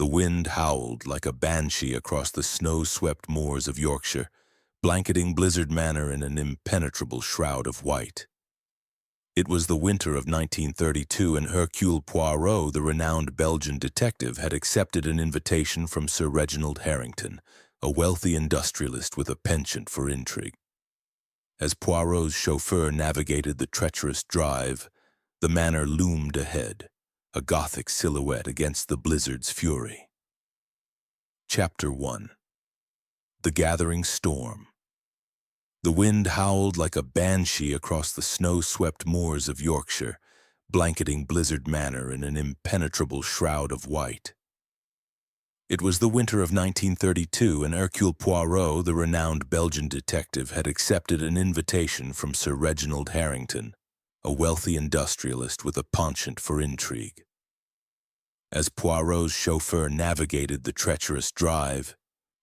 The wind howled like a banshee across the snow-swept moors of Yorkshire, blanketing Blizzard Manor in an impenetrable shroud of white. It was the winter of 1932, and Hercule Poirot, the renowned Belgian detective, had accepted an invitation from Sir Reginald Harrington, a wealthy industrialist with a penchant for intrigue. As Poirot's chauffeur navigated the treacherous drive, the manor loomed ahead, a Gothic silhouette against the blizzard's fury. Chapter 1. The Gathering Storm. The wind howled like a banshee across the snow-swept moors of Yorkshire, blanketing Blizzard Manor in an impenetrable shroud of white. It was the winter of 1932, and Hercule Poirot, the renowned Belgian detective, had accepted an invitation from Sir Reginald Harrington, a wealthy industrialist with a penchant for intrigue. As Poirot's chauffeur navigated the treacherous drive,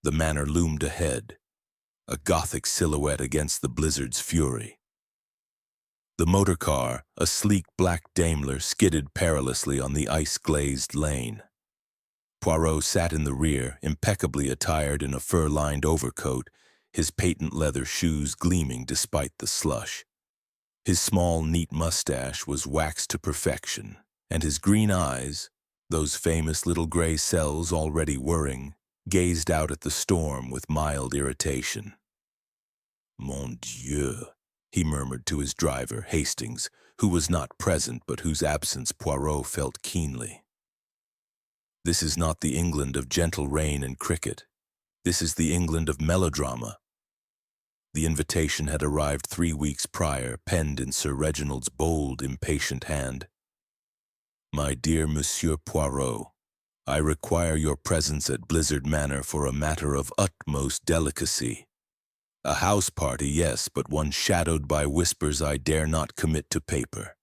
the manor loomed ahead, a Gothic silhouette against the blizzard's fury. The motor car, a sleek black Daimler, skidded perilously on the ice-glazed lane. Poirot sat in the rear, impeccably attired in a fur-lined overcoat, his patent leather shoes gleaming despite the slush. His small, neat mustache was waxed to perfection, and his green eyes, those famous little gray cells already whirring, gazed out at the storm with mild irritation. "Mon Dieu," he murmured to his driver, Hastings, who was not present but whose absence Poirot felt keenly. "This is not the England of gentle rain and cricket. This is the England of melodrama." The invitation had arrived 3 weeks prior, penned in Sir Reginald's bold, impatient hand. "My dear Monsieur Poirot, I require your presence at Blizzard Manor for a matter of utmost delicacy. A house party, yes, but one shadowed by whispers I dare not commit to paper.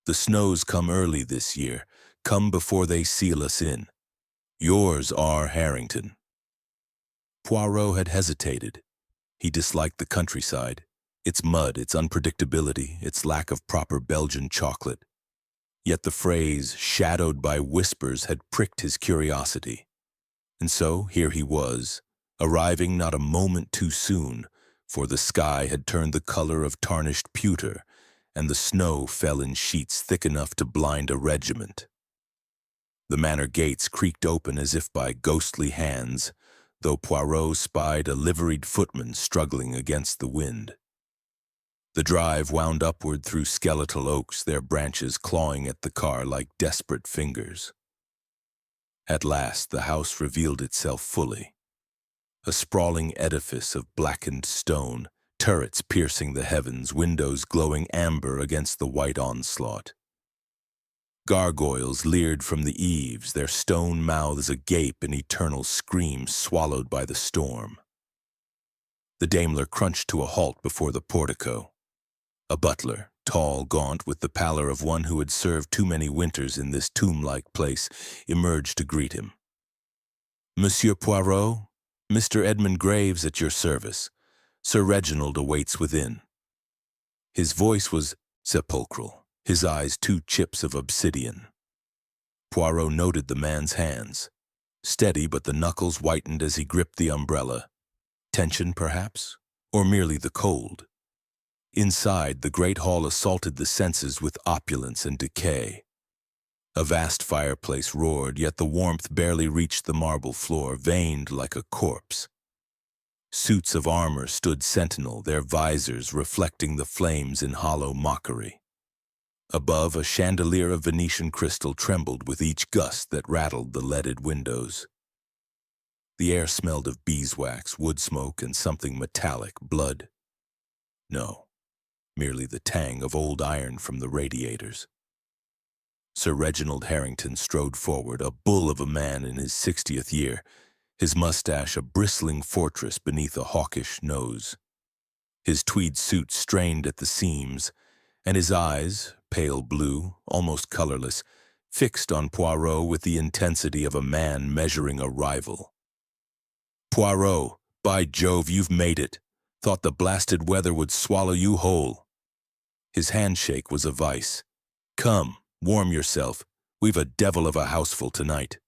The snows come early this year, come before they seal us in. Yours, R. Harrington." Poirot had hesitated. He disliked the countryside, its mud, its unpredictability, its lack of proper Belgian chocolate. Yet the phrase, shadowed by whispers, had pricked his curiosity. And so here he was, arriving not a moment too soon, for the sky had turned the color of tarnished pewter, and the snow fell in sheets thick enough to blind a regiment. The manor gates creaked open as if by ghostly hands, though Poirot spied a liveried footman struggling against the wind. The drive wound upward through skeletal oaks, their branches clawing at the car like desperate fingers. At last the house revealed itself fully. A sprawling edifice of blackened stone, turrets piercing the heavens, windows glowing amber against the white onslaught. Gargoyles leered from the eaves, their stone mouths agape in eternal screams swallowed by the storm. The Daimler crunched to a halt before the portico. A butler, tall, gaunt, with the pallor of one who had served too many winters in this tomb-like place, emerged to greet him. "Monsieur Poirot, Mr. Edmund Graves at your service. Sir Reginald awaits within." His voice was sepulchral, his eyes 2 chips of obsidian. Poirot noted the man's hands. Steady, but the knuckles whitened as he gripped the umbrella. Tension, perhaps? Or merely the cold? Inside, the great hall assaulted the senses with opulence and decay. A vast fireplace roared, yet the warmth barely reached the marble floor, veined like a corpse. Suits of armor stood sentinel, their visors reflecting the flames in hollow mockery. Above, a chandelier of Venetian crystal trembled with each gust that rattled the leaded windows. The air smelled of beeswax, wood smoke, and something metallic, blood. No, merely the tang of old iron from the radiators. Sir Reginald Harrington strode forward, a bull of a man in his 60th year, his mustache a bristling fortress beneath a hawkish nose. His tweed suit strained at the seams, and his eyes, pale blue, almost colorless, fixed on Poirot with the intensity of a man measuring a rival. "Poirot, by Jove, you've made it. Thought the blasted weather would swallow you whole." His handshake was a vice. "Come, warm yourself. We've a devil of a houseful tonight."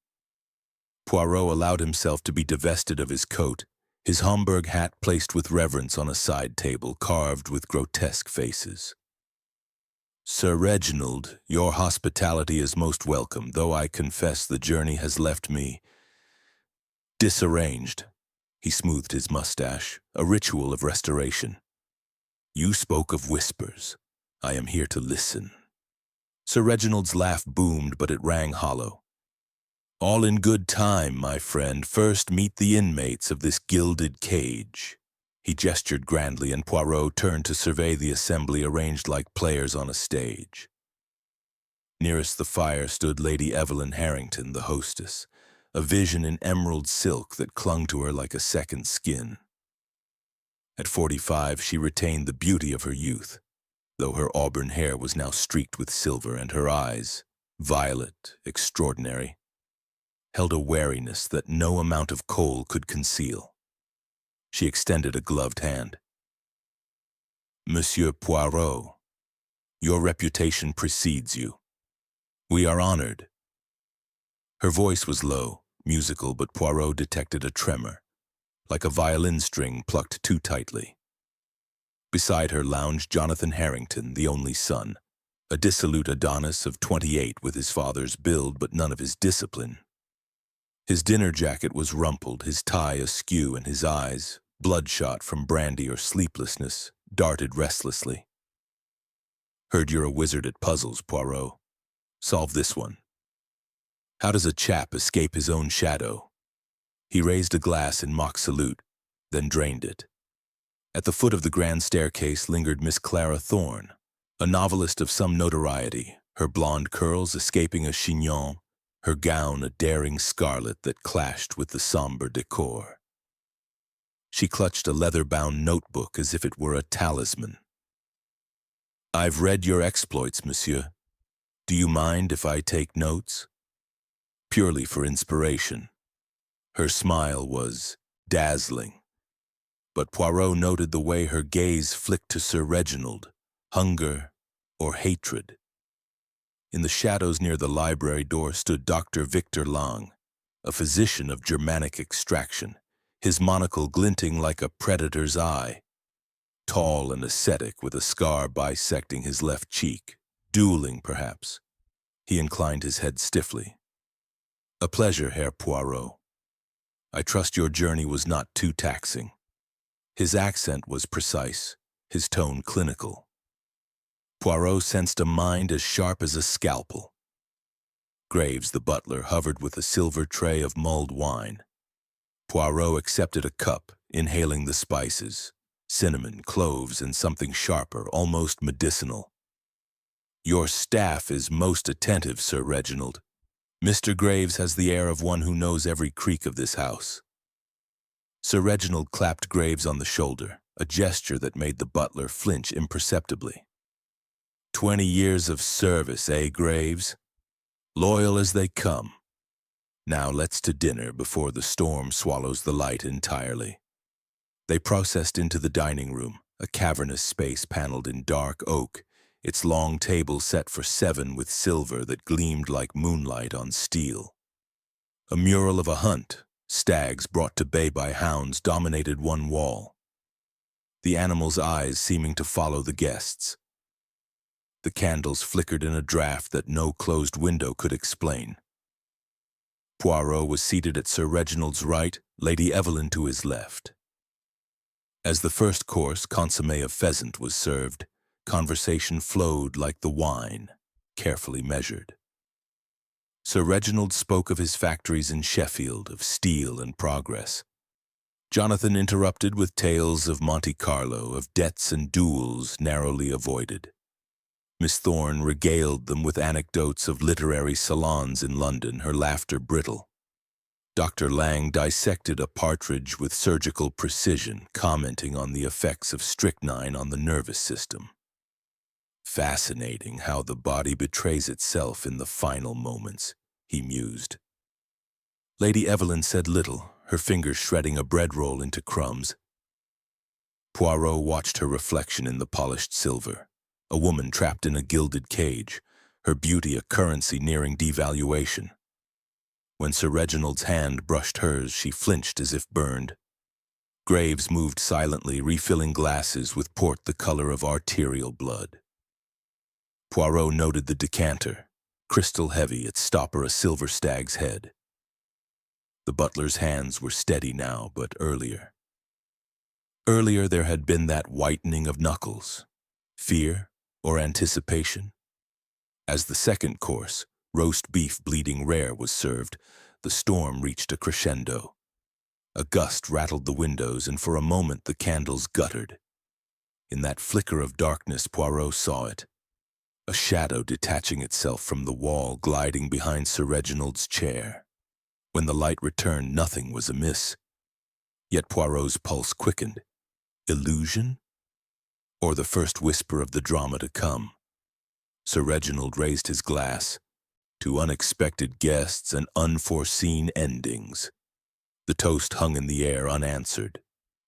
Poirot allowed himself to be divested of his coat, his Homburg hat placed with reverence on a side table carved with grotesque faces. "Sir Reginald, your hospitality is most welcome, though I confess the journey has left me disarranged." He smoothed his mustache, a ritual of restoration. "You spoke of whispers. I am here to listen." Sir Reginald's laugh boomed, but it rang hollow. "All in good time, my friend. First meet the inmates of this gilded cage." He gestured grandly, and Poirot turned to survey the assembly arranged like players on a stage. Nearest the fire stood Lady Evelyn Harrington, the hostess, a vision in emerald silk that clung to her like a second skin. At 45, she retained the beauty of her youth, though her auburn hair was now streaked with silver, and her eyes, violet, extraordinary, held a wariness that no amount of kohl could conceal. She extended a gloved hand. "Monsieur Poirot, your reputation precedes you. We are honored." Her voice was low, musical, but Poirot detected a tremor, like a violin string plucked too tightly. Beside her lounged Jonathan Harrington, the only son, a dissolute Adonis of 28 with his father's build but none of his discipline. His dinner jacket was rumpled, his tie askew, and his eyes, bloodshot from brandy or sleeplessness, darted restlessly. "Heard you're a wizard at puzzles, Poirot. Solve this one. How does a chap escape his own shadow?" He raised a glass in mock salute, then drained it. At the foot of the grand staircase lingered Miss Clara Thorne, a novelist of some notoriety, her blonde curls escaping a chignon, her gown a daring scarlet that clashed with the somber decor. She clutched a leather-bound notebook as if it were a talisman. "I've read your exploits, monsieur. Do you mind if I take notes?" Purely for inspiration. Her smile was dazzling, but Poirot noted the way her gaze flicked to Sir Reginald, hunger or hatred. In the shadows near the library door stood Dr. Victor Lang, a physician of Germanic extraction, his monocle glinting like a predator's eye. Tall and ascetic, with a scar bisecting his left cheek, dueling perhaps. He inclined his head stiffly. "A pleasure, Herr Poirot. I trust your journey was not too taxing." His accent was precise, his tone clinical. Poirot sensed a mind as sharp as a scalpel. Graves, the butler, hovered with a silver tray of mulled wine. Poirot accepted a cup, inhaling the spices, cinnamon, cloves, and something sharper, almost medicinal. "Your staff is most attentive, Sir Reginald. Mr. Graves has the air of one who knows every creak of this house." Sir Reginald clapped Graves on the shoulder, a gesture that made the butler flinch imperceptibly. 20 years of service, eh, Graves? Loyal as they come. Now let's to dinner before the storm swallows the light entirely." They processed into the dining room, a cavernous space paneled in dark oak, its long table set for 7 with silver that gleamed like moonlight on steel. A mural of a hunt, stags brought to bay by hounds, dominated one wall, the animals' eyes seeming to follow the guests. The candles flickered in a draught that no closed window could explain. Poirot was seated at Sir Reginald's right, Lady Evelyn to his left. As the first course, consommé of pheasant, was served, conversation flowed like the wine, carefully measured. Sir Reginald spoke of his factories in Sheffield, of steel and progress. Jonathan interrupted with tales of Monte Carlo, of debts and duels narrowly avoided. Miss Thorne regaled them with anecdotes of literary salons in London, her laughter brittle. Dr. Lang dissected a partridge with surgical precision, commenting on the effects of strychnine on the nervous system. "Fascinating how the body betrays itself in the final moments," he mused. Lady Evelyn said little, her fingers shredding a bread roll into crumbs. Poirot watched her reflection in the polished silver, a woman trapped in a gilded cage, her beauty a currency nearing devaluation. When Sir Reginald's hand brushed hers, she flinched as if burned. Graves moved silently, refilling glasses with port the color of arterial blood. Poirot noted the decanter, crystal heavy, its stopper a silver stag's head. The butler's hands were steady now, but earlier. Earlier there had been that whitening of knuckles. Fear or anticipation? As the second course, roast beef bleeding rare, was served, the storm reached a crescendo. A gust rattled the windows, and for a moment the candles guttered. In that flicker of darkness, Poirot saw it. A shadow detaching itself from the wall, gliding behind Sir Reginald's chair. When the light returned, nothing was amiss. Yet Poirot's pulse quickened. Illusion? Or the first whisper of the drama to come? Sir Reginald raised his glass. To unexpected guests and unforeseen endings. The toast hung in the air unanswered.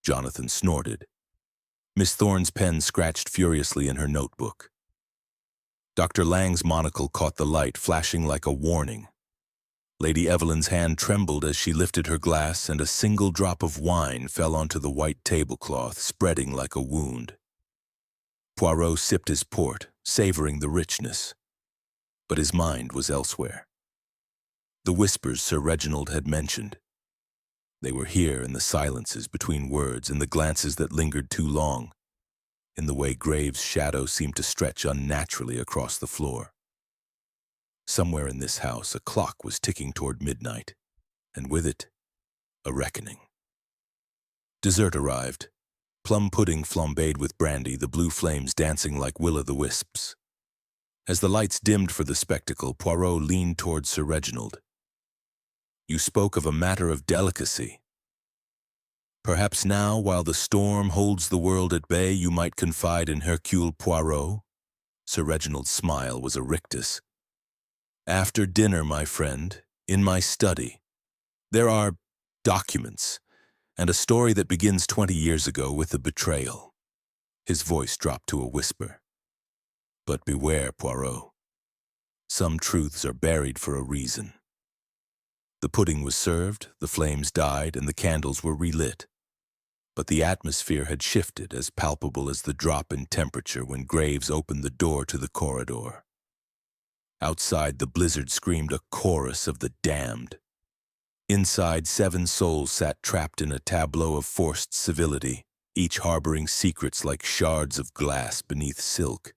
Jonathan snorted. Miss Thorne's pen scratched furiously in her notebook. Dr. Lang's monocle caught the light, flashing like a warning. Lady Evelyn's hand trembled as she lifted her glass, and a single drop of wine fell onto the white tablecloth, spreading like a wound. Poirot sipped his port, savoring the richness. But his mind was elsewhere. The whispers Sir Reginald had mentioned. They were here in the silences between words, in the glances that lingered too long, in the way Graves' shadow seemed to stretch unnaturally across the floor. Somewhere in this house, a clock was ticking toward midnight, and with it, a reckoning. Dessert arrived. Plum pudding flambéed with brandy, the blue flames dancing like will-o'-the-wisps. As the lights dimmed for the spectacle, Poirot leaned toward Sir Reginald. "You spoke of a matter of delicacy. Perhaps now, while the storm holds the world at bay, you might confide in Hercule Poirot?" Sir Reginald's smile was a rictus. "After dinner, my friend, in my study. There are documents, and a story that begins 20 years ago with a betrayal." His voice dropped to a whisper. "But beware, Poirot. Some truths are buried for a reason." The pudding was served, the flames died, and the candles were relit. But the atmosphere had shifted, as palpable as the drop in temperature when Graves opened the door to the corridor. Outside, the blizzard screamed a chorus of the damned. Inside, 7 souls sat trapped in a tableau of forced civility, each harboring secrets like shards of glass beneath silk.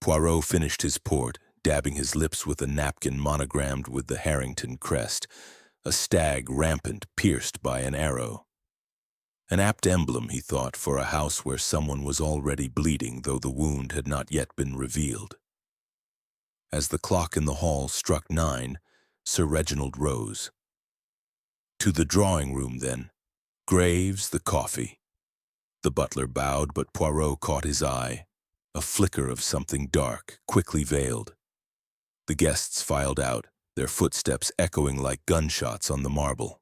Poirot finished his port, dabbing his lips with a napkin monogrammed with the Harrington crest, a stag rampant pierced by an arrow. An apt emblem, he thought, for a house where someone was already bleeding, though the wound had not yet been revealed. As the clock in the hall struck 9, Sir Reginald rose. "To the drawing-room, then. Graves, the coffee." The butler bowed, but Poirot caught his eye, a flicker of something dark, quickly veiled. The guests filed out, their footsteps echoing like gunshots on the marble.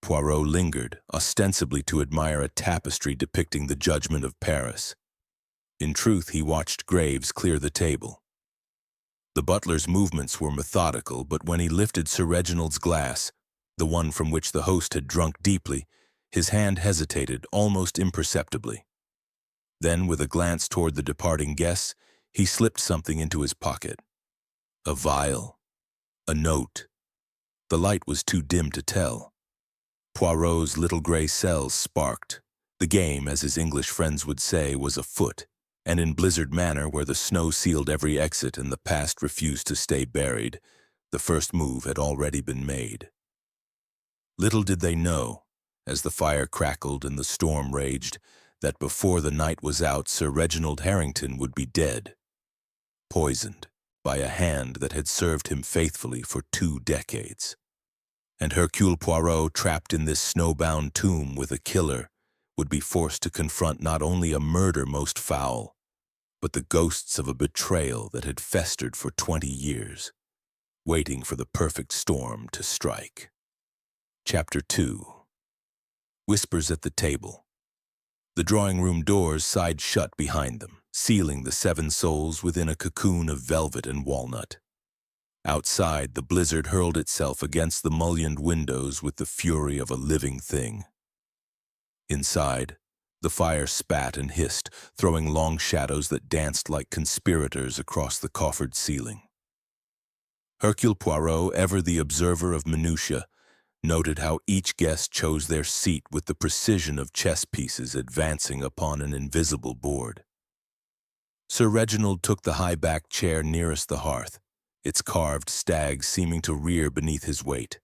Poirot lingered, ostensibly to admire a tapestry depicting the Judgment of Paris. In truth, he watched Graves clear the table. The butler's movements were methodical, but when he lifted Sir Reginald's glass, the one from which the host had drunk deeply, his hand hesitated almost imperceptibly. Then, with a glance toward the departing guests, he slipped something into his pocket. A vial. A note. The light was too dim to tell. Poirot's little gray cells sparked. The game, as his English friends would say, was afoot, and in Blizzard Manor, where the snow sealed every exit and the past refused to stay buried, the first move had already been made. Little did they know, as the fire crackled and the storm raged, that before the night was out, Sir Reginald Harrington would be dead, poisoned by a hand that had served him faithfully for 2 decades. And Hercule Poirot, trapped in this snowbound tomb with a killer, would be forced to confront not only a murder most foul, but the ghosts of a betrayal that had festered for 20 years, waiting for the perfect storm to strike. Chapter 2. Whispers at the table. The drawing-room doors sighed shut behind them, sealing the 7 souls within a cocoon of velvet and walnut. Outside, the blizzard hurled itself against the mullioned windows with the fury of a living thing. Inside, the fire spat and hissed, throwing long shadows that danced like conspirators across the coffered ceiling. Hercule Poirot, ever the observer of minutiae, noted how each guest chose their seat with the precision of chess pieces advancing upon an invisible board. Sir Reginald took the high-backed chair nearest the hearth, its carved stag seeming to rear beneath his weight.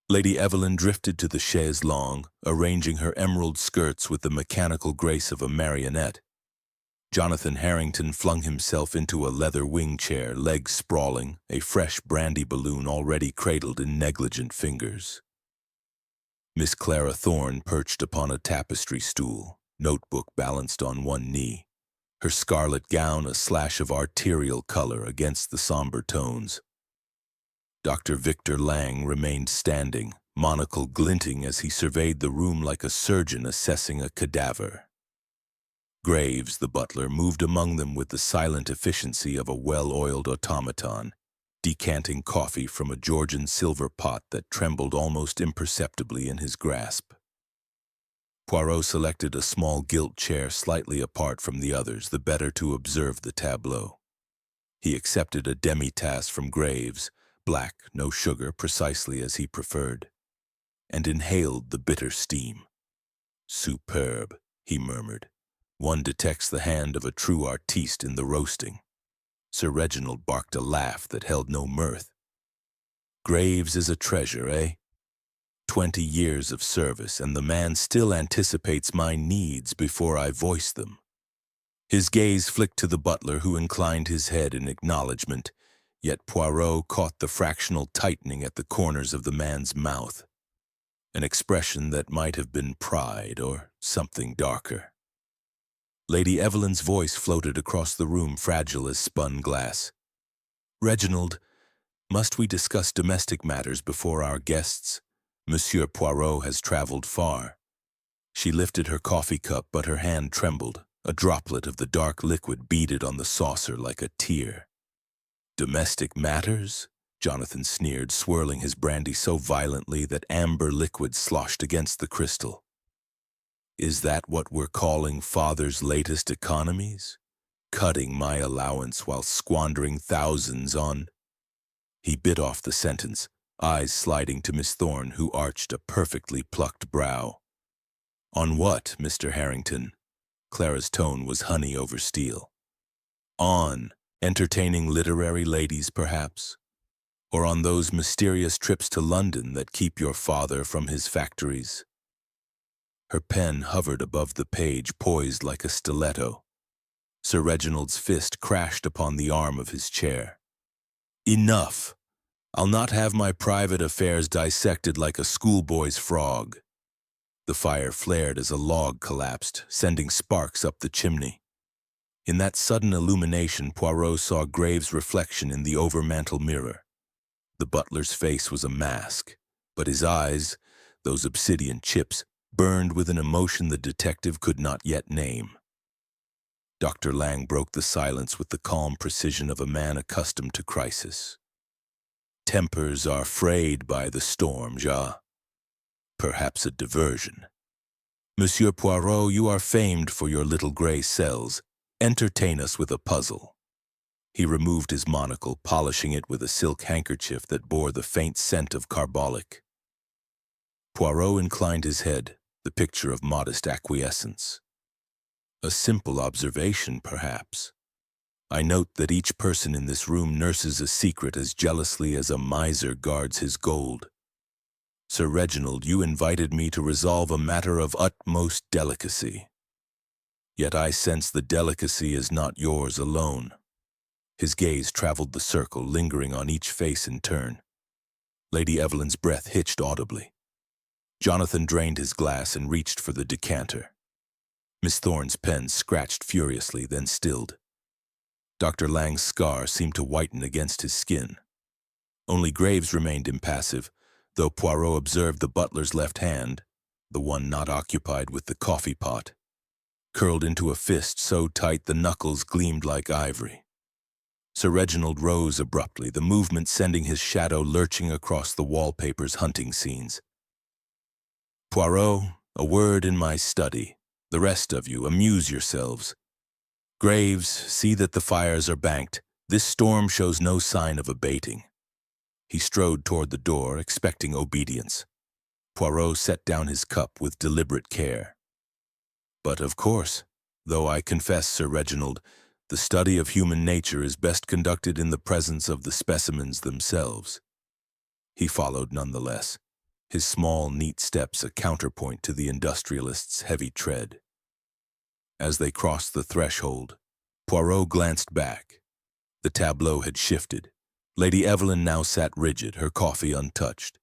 Lady Evelyn drifted to the chaise longue, arranging her emerald skirts with the mechanical grace of a marionette. Jonathan Harrington flung himself into a leather wing chair, legs sprawling, a fresh brandy balloon already cradled in negligent fingers. Miss Clara Thorne perched upon a tapestry stool, notebook balanced on one knee, her scarlet gown a slash of arterial color against the somber tones. Dr. Victor Lang remained standing, monocle glinting as he surveyed the room like a surgeon assessing a cadaver. Graves, the butler, moved among them with the silent efficiency of a well-oiled automaton, decanting coffee from a Georgian silver pot that trembled almost imperceptibly in his grasp. Poirot selected a small gilt chair slightly apart from the others, the better to observe the tableau. He accepted a demi-tasse from Graves, black, no sugar, precisely as he preferred, and inhaled the bitter steam. "Superb," he murmured. "One detects the hand of a true artiste in the roasting." Sir Reginald barked a laugh that held no mirth. "Graves is a treasure, eh? 20 years of service, and the man still anticipates my needs before I voice them." His gaze flicked to the butler, who inclined his head in acknowledgement, yet Poirot caught the fractional tightening at the corners of the man's mouth, an expression that might have been pride or something darker. Lady Evelyn's voice floated across the room, fragile as spun glass. "Reginald, must we discuss domestic matters before our guests? Monsieur Poirot has traveled far." She lifted her coffee cup, but her hand trembled. A droplet of the dark liquid beaded on the saucer like a tear. "Domestic matters?" Jonathan sneered, swirling his brandy so violently that amber liquid sloshed against the crystal. "Is that what we're calling father's latest economies? Cutting my allowance while squandering thousands on—" He bit off the sentence, eyes sliding to Miss Thorne, who arched a perfectly plucked brow. "On what, Mr. Harrington?" Clara's tone was honey over steel. "On entertaining literary ladies, perhaps? Or on those mysterious trips to London that keep your father from his factories?" Her pen hovered above the page, poised like a stiletto. Sir Reginald's fist crashed upon the arm of his chair. "Enough! I'll not have my private affairs dissected like a schoolboy's frog." The fire flared as a log collapsed, sending sparks up the chimney. In that sudden illumination, Poirot saw Graves' reflection in the overmantel mirror. The butler's face was a mask, but his eyes, those obsidian chips, burned with an emotion the detective could not yet name. Dr. Lang broke the silence with the calm precision of a man accustomed to crisis. "Tempers are frayed by the storm, perhaps a diversion. Monsieur Poirot, you are famed for your little gray cells. Entertain us with a puzzle." He removed his monocle, polishing it with a silk handkerchief that bore the faint scent of carbolic. Poirot inclined his head, the picture of modest acquiescence. "A simple observation, perhaps. I note that each person in this room nurses a secret as jealously as a miser guards his gold. Sir Reginald, you invited me to resolve a matter of utmost delicacy. Yet I sense the delicacy is not yours alone." His gaze traveled the circle, lingering on each face in turn. Lady Evelyn's breath hitched audibly. Jonathan drained his glass and reached for the decanter. Miss Thorne's pen scratched furiously, then stilled. Dr. Lang's scar seemed to whiten against his skin. Only Graves remained impassive, though Poirot observed the butler's left hand, the one not occupied with the coffee pot, curled into a fist so tight the knuckles gleamed like ivory. Sir Reginald rose abruptly, the movement sending his shadow lurching across the wallpaper's hunting scenes. Poirot, a word in my study. The rest of you, amuse yourselves. Graves, see that the fires are banked. This storm shows no sign of abating. He strode toward the door, expecting obedience. Poirot set down his cup with deliberate care. But of course, though I confess, Sir Reginald, the study of human nature is best conducted in the presence of the specimens themselves. He followed nonetheless, his small, neat steps a counterpoint to the industrialist's heavy tread. As they crossed the threshold, Poirot glanced back. The tableau had shifted. Lady Evelyn now sat rigid, her coffee untouched.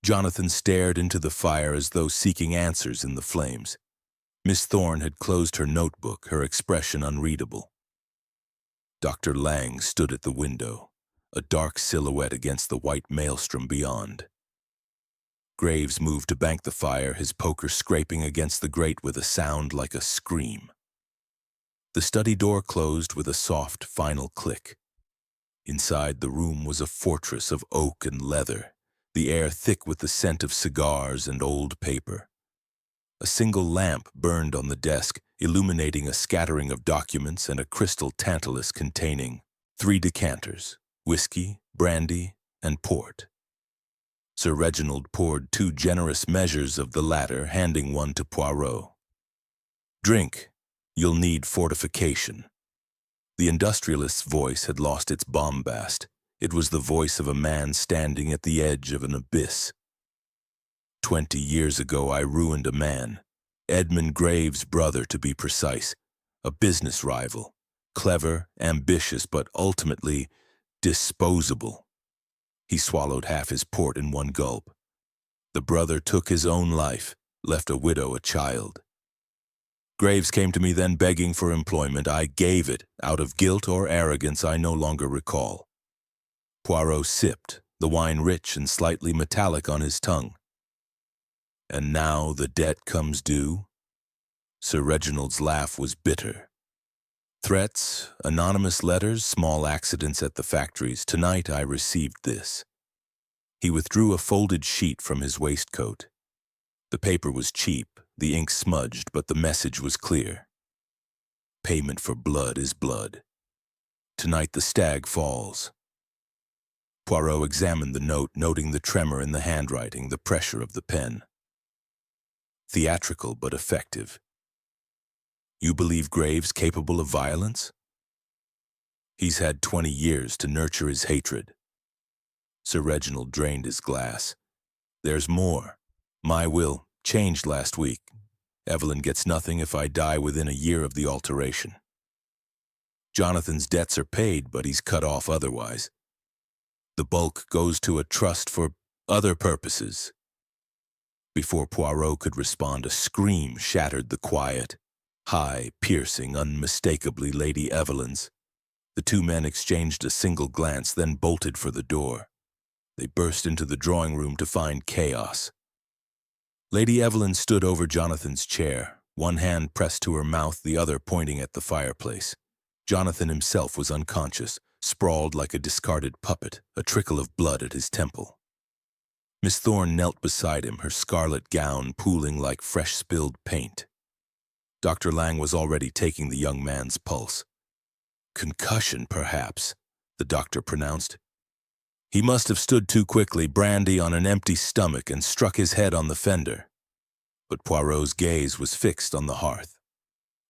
Jonathan stared into the fire as though seeking answers in the flames. Miss Thorne had closed her notebook, her expression unreadable. Dr. Lang stood at the window, a dark silhouette against the white maelstrom beyond. Graves moved to bank the fire, his poker scraping against the grate with a sound like a scream. The study door closed with a soft, final click. Inside the room was a fortress of oak and leather, the air thick with the scent of cigars and old paper. A single lamp burned on the desk, illuminating a scattering of documents and a crystal tantalus containing 3 decanters, whiskey, brandy, and port. Sir Reginald poured 2 generous measures of the latter, handing one to Poirot. "Drink. You'll need fortification." The industrialist's voice had lost its bombast. It was the voice of a man standing at the edge of an abyss. 20 years ago I ruined a man, Edmund Graves' brother to be precise, a business rival, clever, ambitious, but ultimately disposable. He swallowed half his port in one gulp. The brother took his own life, left a widow, a child. Graves came to me then begging for employment. I gave it, out of guilt or arrogance I no longer recall. Poirot sipped, the wine rich and slightly metallic on his tongue. "And now the debt comes due?" Sir Reginald's laugh was bitter. "Threats, anonymous letters, small accidents at the factories. Tonight I received this." He withdrew a folded sheet from his waistcoat. The paper was cheap, the ink smudged, but the message was clear. "Payment for blood is blood. Tonight the stag falls." Poirot examined the note, noting the tremor in the handwriting, the pressure of the pen. Theatrical but effective. "You believe Graves capable of violence?" "He's had 20 years to nurture his hatred." Sir Reginald drained his glass. "There's more. My will changed last week. Evelyn gets nothing if I die within a year of the alteration. Jonathan's debts are paid, but he's cut off otherwise. The bulk goes to a trust for other purposes." Before Poirot could respond, a scream shattered the quiet, high, piercing, unmistakably Lady Evelyn's. The 2 men exchanged a single glance, then bolted for the door. They burst into the drawing room to find chaos. Lady Evelyn stood over Jonathan's chair, one hand pressed to her mouth, the other pointing at the fireplace. Jonathan himself was unconscious, sprawled like a discarded puppet, a trickle of blood at his temple. Miss Thorne knelt beside him, her scarlet gown pooling like fresh-spilled paint. Dr. Lang was already taking the young man's pulse. "Concussion, perhaps," the doctor pronounced. "He must have stood too quickly, brandy on an empty stomach, and struck his head on the fender." But Poirot's gaze was fixed on the hearth.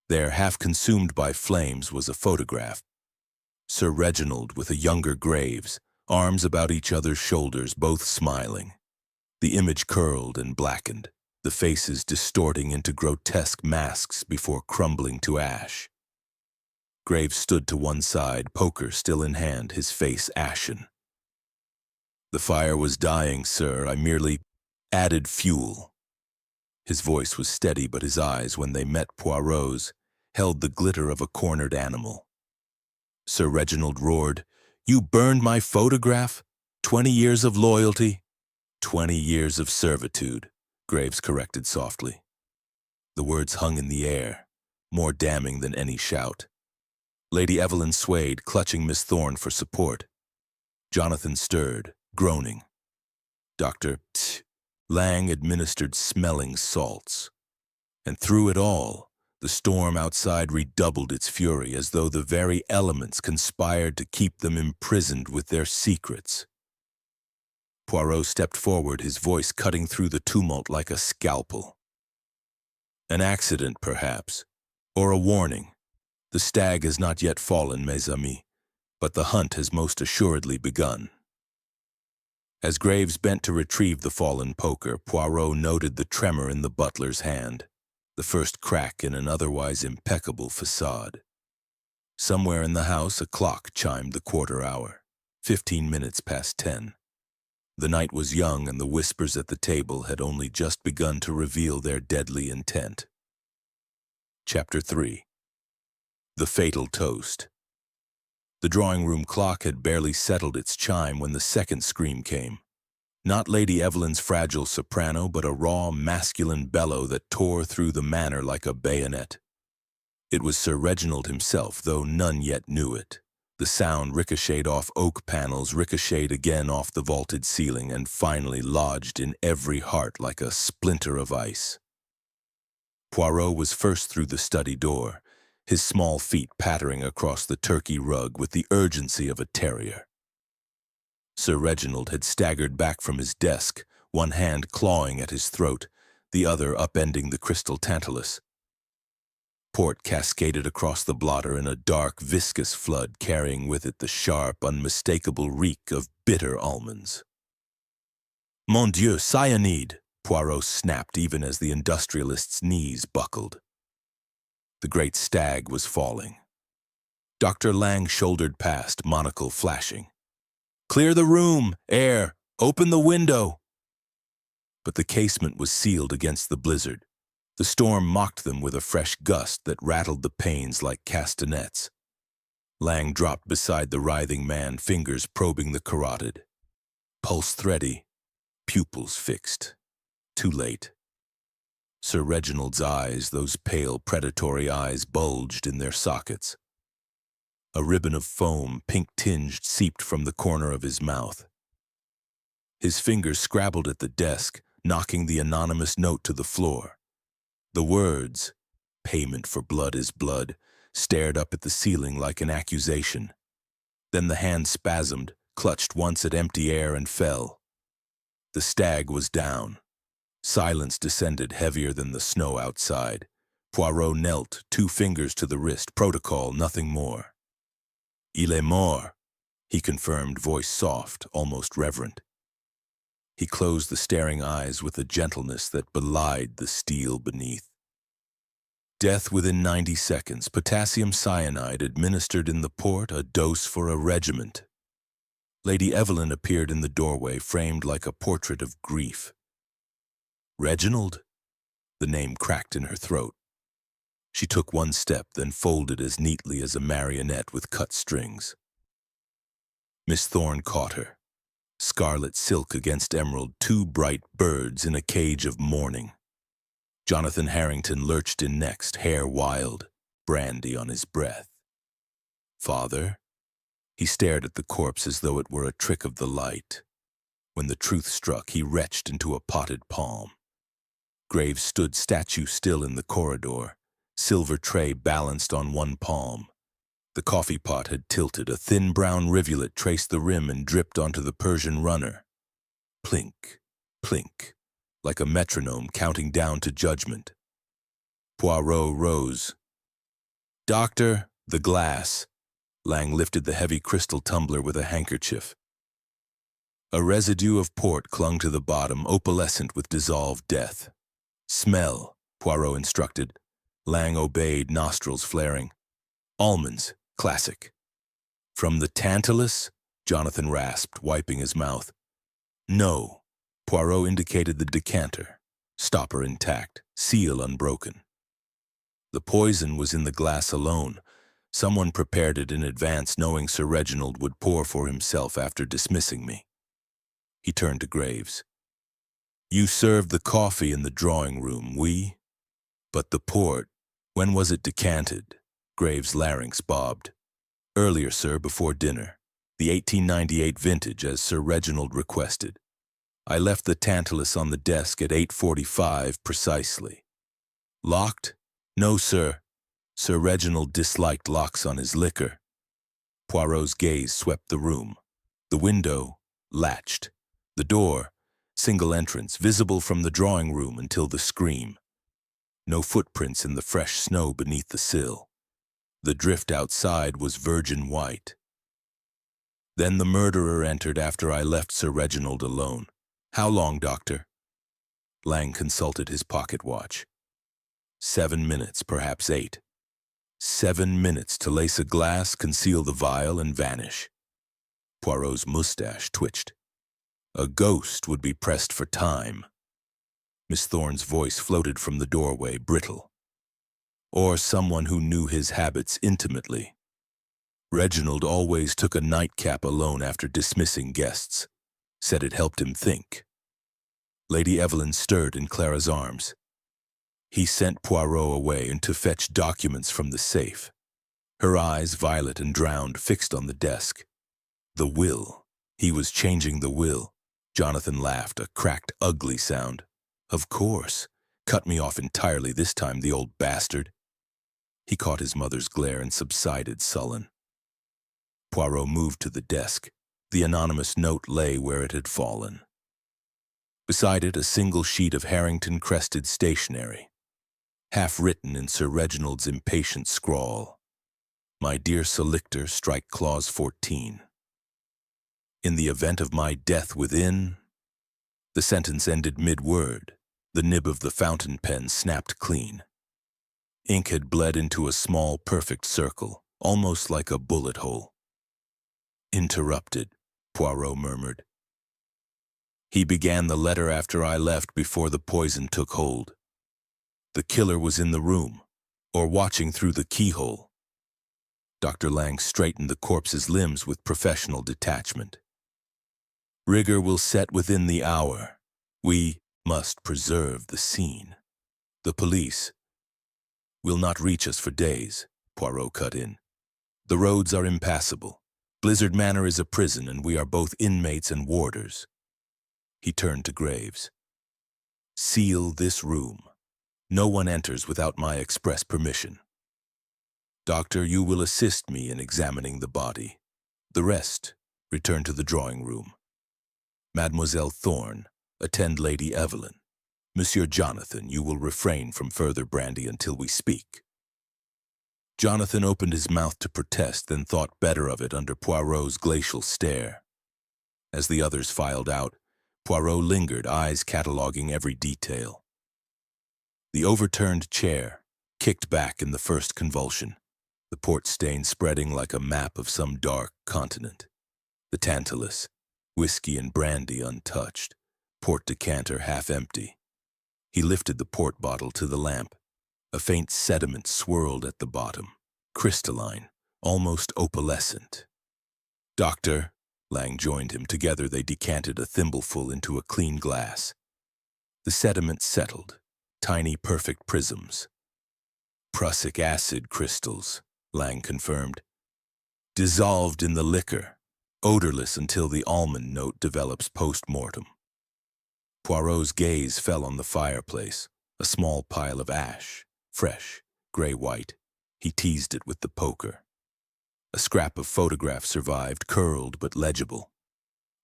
There, half consumed by flames, was a photograph. Sir Reginald with a younger Graves, arms about each other's shoulders, both smiling. The image curled and blackened, the faces distorting into grotesque masks before crumbling to ash. Graves stood to one side, poker still in hand, his face ashen. "The fire was dying, sir. I merely added fuel." His voice was steady, but his eyes, when they met Poirot's, held the glitter of a cornered animal. Sir Reginald roared, "You burned my photograph? 20 years of loyalty?" 20 years of servitude, Graves corrected softly. The words hung in the air, more damning than any shout. Lady Evelyn swayed, clutching Miss Thorne for support. Jonathan stirred, groaning. Dr. Lang administered smelling salts. And through it all, the storm outside redoubled its fury as though the very elements conspired to keep them imprisoned with their secrets. Poirot stepped forward, his voice cutting through the tumult like a scalpel. An accident, perhaps, or a warning. The stag has not yet fallen, mes amis, but the hunt has most assuredly begun. As Graves bent to retrieve the fallen poker, Poirot noted the tremor in the butler's hand, the first crack in an otherwise impeccable facade. Somewhere in the house, a clock chimed the quarter hour, 15 minutes past 10. The night was young, and the whispers at the table had only just begun to reveal their deadly intent. Chapter 3. The Fatal Toast. The drawing-room clock had barely settled its chime when the second scream came. Not Lady Evelyn's fragile soprano, but a raw, masculine bellow that tore through the manor like a bayonet. It was Sir Reginald himself, though none yet knew it. The sound ricocheted off oak panels, ricocheted again off the vaulted ceiling, and finally lodged in every heart like a splinter of ice. Poirot was first through the study door, his small feet pattering across the turkey rug with the urgency of a terrier. Sir Reginald had staggered back from his desk, one hand clawing at his throat, the other upending the crystal tantalus. Port cascaded across the blotter in a dark, viscous flood, carrying with it the sharp, unmistakable reek of bitter almonds. Mon Dieu, cyanide! Poirot snapped even as the industrialist's knees buckled. The great stag was falling. Dr. Lang shouldered past, monocle flashing. "Clear the room! Air! Open the window!" But the casement was sealed against the blizzard. The storm mocked them with a fresh gust that rattled the panes like castanets. Lang dropped beside the writhing man, fingers probing the carotid. Pulse thready, pupils fixed. Too late. Sir Reginald's eyes, those pale, predatory eyes, bulged in their sockets. A ribbon of foam, pink-tinged, seeped from the corner of his mouth. His fingers scrabbled at the desk, knocking the anonymous note to the floor. The words, "Payment for blood is blood," stared up at the ceiling like an accusation. Then the hand spasmed, clutched once at empty air, and fell. The stag was down. Silence descended heavier than the snow outside. Poirot knelt, 2 fingers to the wrist, protocol, nothing more. "Il est mort," he confirmed, voice soft, almost reverent. He closed the staring eyes with a gentleness that belied the steel beneath. Death within 90 seconds, potassium cyanide administered in the port, a dose for a regiment. Lady Evelyn appeared in the doorway, framed like a portrait of grief. "Reginald?" The name cracked in her throat. She took one step, then folded as neatly as a marionette with cut strings. Miss Thorne caught her. Scarlet silk against emerald, 2 bright birds in a cage of mourning. Jonathan Harrington lurched in next, hair wild, brandy on his breath. "Father?" He stared at the corpse as though it were a trick of the light. When the truth struck, he retched into a potted palm. Graves stood statue still in the corridor, silver tray balanced on one palm. The coffee pot had tilted, a thin brown rivulet traced the rim and dripped onto the Persian runner. Plink, plink, like a metronome counting down to judgment. Poirot rose. "Doctor, the glass." Lang lifted the heavy crystal tumbler with a handkerchief. A residue of port clung to the bottom, opalescent with dissolved death. "Smell," Poirot instructed. Lang obeyed, nostrils flaring. "Almonds. Classic." "From the tantalus?" Jonathan rasped, wiping his mouth. "No." Poirot indicated the decanter. Stopper intact, seal unbroken. The poison was in the glass alone. Someone prepared it in advance, knowing Sir Reginald would pour for himself after dismissing me. He turned to Graves. "You served the coffee in the drawing room, oui? But the port, when was it decanted?" Graves' larynx bobbed. Earlier, sir, before dinner. The 1898 vintage, as Sir Reginald requested. I left the Tantalus on the desk at 8:45 precisely. Locked? No, sir. Sir Reginald disliked locks on his liquor. Poirot's gaze swept the room. The window, latched. The door, single entrance, visible from the drawing room until the scream. No footprints in the fresh snow beneath the sill. The drift outside was virgin white. Then the murderer entered after I left Sir Reginald alone. How long, doctor? Lang consulted his pocket watch. 7 minutes, perhaps 8. 7 minutes to lace a glass, conceal the vial, and vanish. Poirot's mustache twitched. A ghost would be pressed for time. Miss Thorne's voice floated from the doorway, brittle. Or someone who knew his habits intimately. Reginald always took a nightcap alone after dismissing guests. Said it helped him think. Lady Evelyn stirred in Clara's arms. He sent Poirot away and to fetch documents from the safe. Her eyes, violet and drowned, fixed on the desk. The will. He was changing the will. Jonathan laughed, a cracked, ugly sound. Of course. Cut me off entirely this time, the old bastard. He caught his mother's glare and subsided sullen. Poirot moved to the desk. The anonymous note lay where it had fallen. Beside it, a single sheet of Harrington-crested stationery, half-written in Sir Reginald's impatient scrawl. My dear Selictor, strike clause 14. In the event of my death within... The sentence ended mid-word. The nib of the fountain pen snapped clean. Ink had bled into a small, perfect circle, almost like a bullet hole. Interrupted, Poirot murmured. He began the letter after I left before the poison took hold. The killer was in the room, or watching through the keyhole. Dr. Lang straightened the corpse's limbs with professional detachment. Rigor will set within the hour. We must preserve the scene. The police will not reach us for days, Poirot cut in. The roads are impassable. Blizzard Manor is a prison, and we are both inmates and warders. He turned to Graves. Seal this room. No one enters without my express permission. Doctor, you will assist me in examining the body. The rest, return to the drawing room. Mademoiselle Thorne, attend Lady Evelyn. Monsieur Jonathan, you will refrain from further brandy until we speak. Jonathan opened his mouth to protest, then thought better of it under Poirot's glacial stare. As the others filed out, Poirot lingered, eyes cataloging every detail. The overturned chair, kicked back in the first convulsion, the port stain spreading like a map of some dark continent. The Tantalus, whiskey and brandy untouched, port decanter half empty. He lifted the port bottle to the lamp. A faint sediment swirled at the bottom, crystalline, almost opalescent. Doctor, Lang joined him. Together they decanted a thimbleful into a clean glass. The sediment settled, tiny perfect prisms. Prussic acid crystals, Lang confirmed. Dissolved in the liquor, odorless until the almond note develops post-mortem. Poirot's gaze fell on the fireplace, a small pile of ash, fresh, gray-white. He teased it with the poker. A scrap of photograph survived, curled but legible.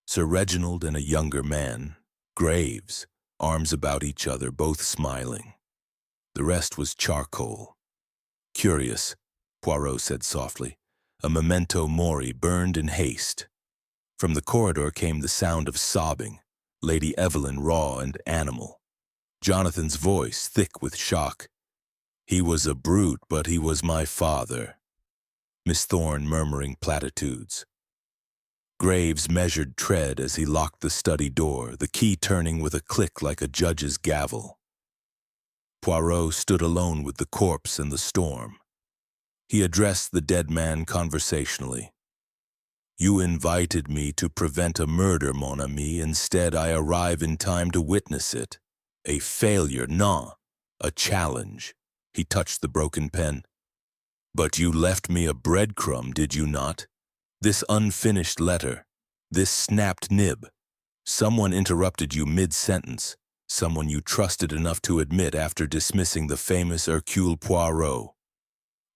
Sir Reginald and a younger man, Graves, arms about each other, both smiling. The rest was charcoal. Curious, Poirot said softly. A memento mori burned in haste. From the corridor came the sound of sobbing, Lady Evelyn raw and animal. Jonathan's voice thick with shock. He was a brute, but he was my father. Miss Thorne murmuring platitudes. Graves' measured tread as he locked the study door, the key turning with a click like a judge's gavel. Poirot stood alone with the corpse and the storm. He addressed the dead man conversationally. You invited me to prevent a murder, mon ami. Instead, I arrive in time to witness it. A failure, non, a challenge. He touched the broken pen. But you left me a breadcrumb, did you not? This unfinished letter, this snapped nib. Someone interrupted you mid-sentence, someone you trusted enough to admit after dismissing the famous Hercule Poirot.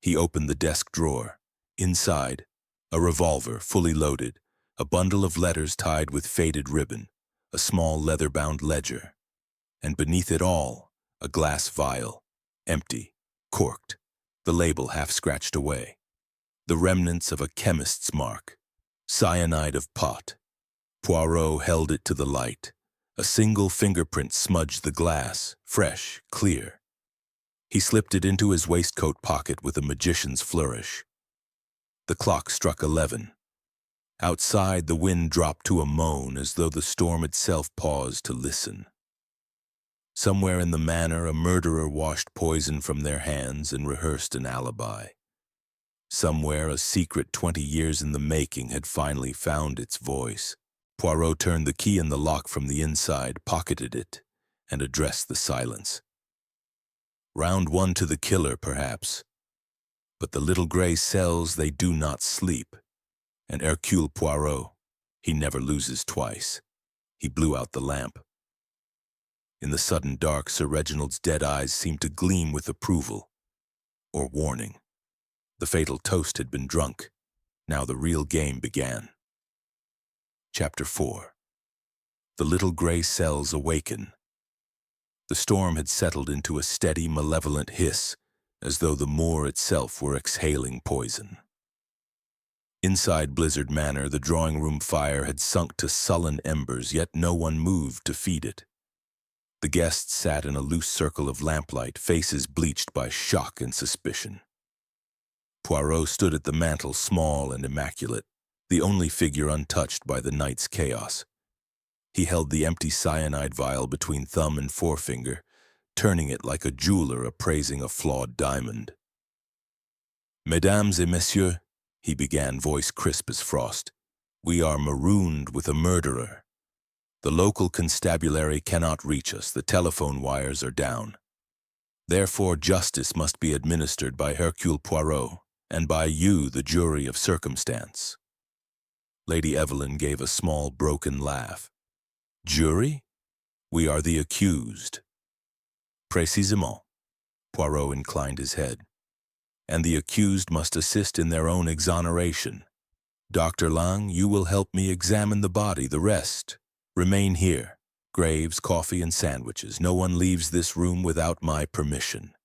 He opened the desk drawer. Inside, a revolver fully loaded, a bundle of letters tied with faded ribbon, a small leather-bound ledger, and beneath it all, a glass vial, empty, corked, the label half scratched away. The remnants of a chemist's mark, cyanide of pot. Poirot held it to the light. A single fingerprint smudged the glass, fresh, clear. He slipped it into his waistcoat pocket with a magician's flourish. The clock struck 11. Outside, the wind dropped to a moan as though the storm itself paused to listen. Somewhere in the manor, a murderer washed poison from their hands and rehearsed an alibi. Somewhere, a secret 20 years in the making had finally found its voice. Poirot turned the key in the lock from the inside, pocketed it, and addressed the silence. Round one to the killer, perhaps. But the little gray cells, they do not sleep. And Hercule Poirot, he never loses twice. He blew out the lamp. In the sudden dark, Sir Reginald's dead eyes seemed to gleam with approval, or warning. The fatal toast had been drunk. Now the real game began. Chapter 4. The little gray cells awaken. The storm had settled into a steady, malevolent hiss, as though the moor itself were exhaling poison. Inside Blizzard Manor, the drawing-room fire had sunk to sullen embers, yet no one moved to feed it. The guests sat in a loose circle of lamplight, faces bleached by shock and suspicion. Poirot stood at the mantel, small and immaculate, the only figure untouched by the night's chaos. He held the empty cyanide vial between thumb and forefinger, turning it like a jeweler appraising a flawed diamond. "Mesdames et messieurs," he began, voice crisp as frost, "we are marooned with a murderer. The local constabulary cannot reach us. The telephone wires are down. Therefore, justice must be administered by Hercule Poirot, and by you, the jury of circumstance." Lady Evelyn gave a small, broken laugh. "Jury? We are the accused." "Précisément." Poirot inclined his head. "And the accused must assist in their own exoneration. Dr. Lang, you will help me examine the body. The rest, remain here. Graves, coffee, and sandwiches. No one leaves this room without my permission."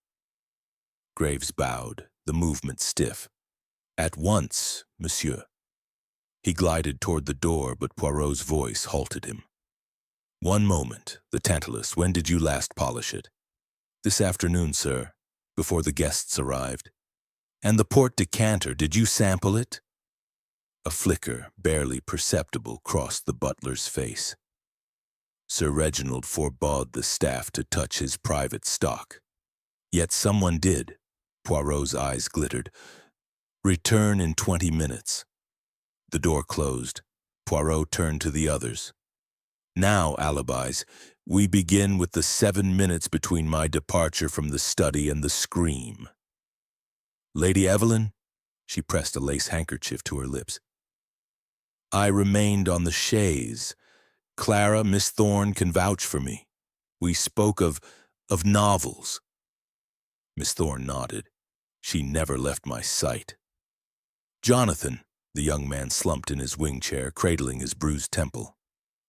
Graves bowed, the movement stiff. "At once, monsieur." He glided toward the door, but Poirot's voice halted him. "One moment. The Tantalus, when did you last polish it?" "This afternoon, sir, before the guests arrived." "And the port decanter, did you sample it?" A flicker, barely perceptible, crossed the butler's face. Sir Reginald forbade the staff to touch his private stock. Yet someone did. Poirot's eyes glittered. "Return in 20 minutes." The door closed. Poirot turned to the others. "Now, alibis, we begin with the 7 minutes between my departure from the study and the scream." "Lady Evelyn?" She pressed a lace handkerchief to her lips. "I remained on the chaise. Clara, Miss Thorne can vouch for me. We spoke of novels." Miss Thorne nodded. "She never left my sight." "Jonathan," the young man slumped in his wing chair, cradling his bruised temple.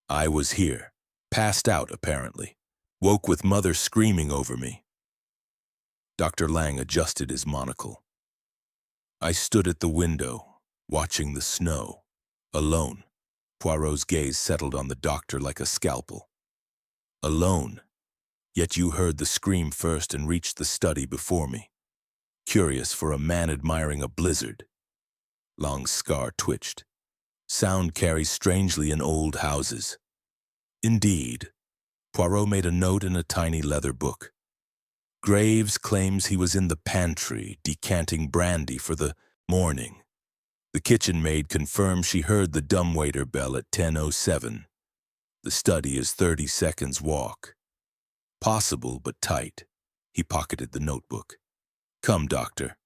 "I was here. Passed out, apparently. Woke with mother screaming over me." Dr. Lang adjusted his monocle. "I stood at the window, watching the snow, alone." Poirot's gaze settled on the doctor like a scalpel. "Alone. Yet you heard the scream first and reached the study before me. Curious for a man admiring a blizzard." Lang's scar twitched. "Sound carries strangely in old houses." "Indeed." Poirot made a note in a tiny leather book. "Graves claims he was in the pantry, decanting brandy for the morning. The kitchen maid confirms she heard the dumbwaiter bell at 10:07. The study is 30 seconds walk. Possible, but tight." He pocketed the notebook. "Come, doctor."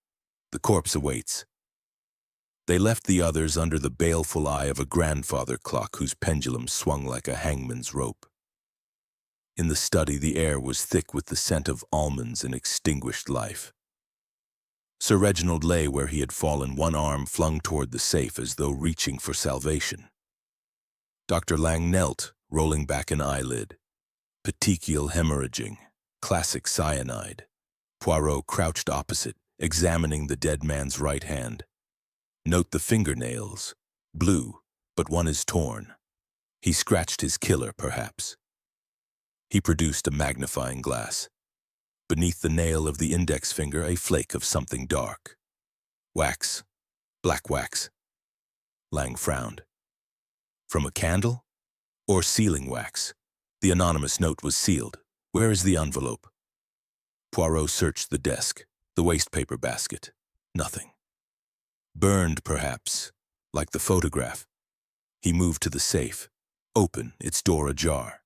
The corpse awaits. They left the others under the baleful eye of a grandfather clock whose pendulum swung like a hangman's rope. In the study, the air was thick with the scent of almonds and extinguished life. Sir Reginald lay where he had fallen, one arm flung toward the safe as though reaching for salvation. Dr. Lang knelt, rolling back an eyelid. Petechial hemorrhaging, classic cyanide. Poirot crouched opposite, examining the dead man's right hand. Note the fingernails. Blue, but one is torn. He scratched his killer, perhaps. He produced a magnifying glass. Beneath the nail of the index finger, a flake of something dark. Wax. Black wax. Lang frowned. From a candle? Or sealing wax? The anonymous note was sealed. Where is the envelope? Poirot searched the desk, the wastepaper basket. Nothing. Burned, perhaps, like the photograph. He moved to the safe. Open, its door ajar.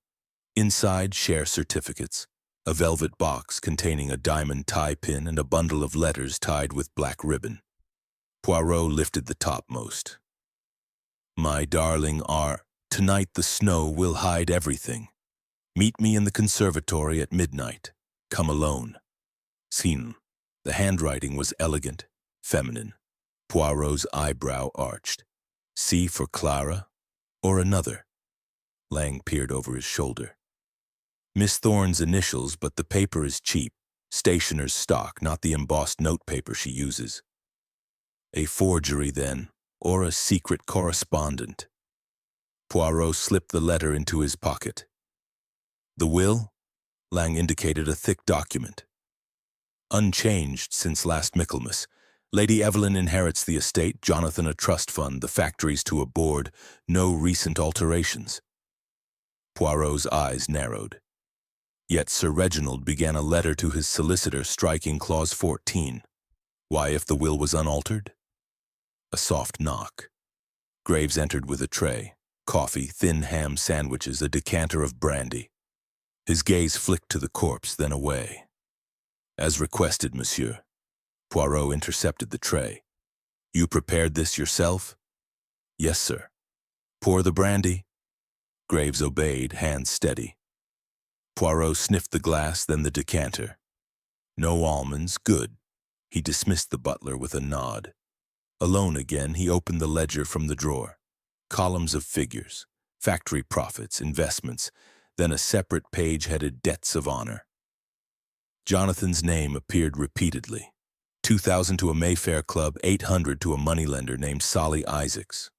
Inside, share certificates. A velvet box containing a diamond tie pin and a bundle of letters tied with black ribbon. Poirot lifted the topmost. My darling R, tonight the snow will hide everything. Meet me in the conservatory at midnight. Come alone. Scene. The handwriting was elegant, feminine. Poirot's eyebrow arched. C for Clara, or another? Lang peered over his shoulder. Miss Thorne's initials, but the paper is cheap. Stationer's stock, not the embossed notepaper she uses. A forgery, then, or a secret correspondent. Poirot slipped the letter into his pocket. The will? Lang indicated a thick document. Unchanged since last Michaelmas. Lady Evelyn inherits the estate, Jonathan a trust fund, the factories to a board, no recent alterations. Poirot's eyes narrowed. Yet Sir Reginald began a letter to his solicitor striking clause 14. Why, if the will was unaltered? A soft knock. Graves entered with a tray, coffee, thin ham sandwiches, a decanter of brandy. His gaze flicked to the corpse, then away. As requested, monsieur. Poirot intercepted the tray. You prepared this yourself? Yes, sir. Pour the brandy. Graves obeyed, hands steady. Poirot sniffed the glass, then the decanter. No almonds, good. He dismissed the butler with a nod. Alone again, he opened the ledger from the drawer. Columns of figures, factory profits, investments, then a separate page headed Debts of Honor. Jonathan's name appeared repeatedly. 2,000 to a Mayfair club, 800 to a moneylender named Solly Isaacs.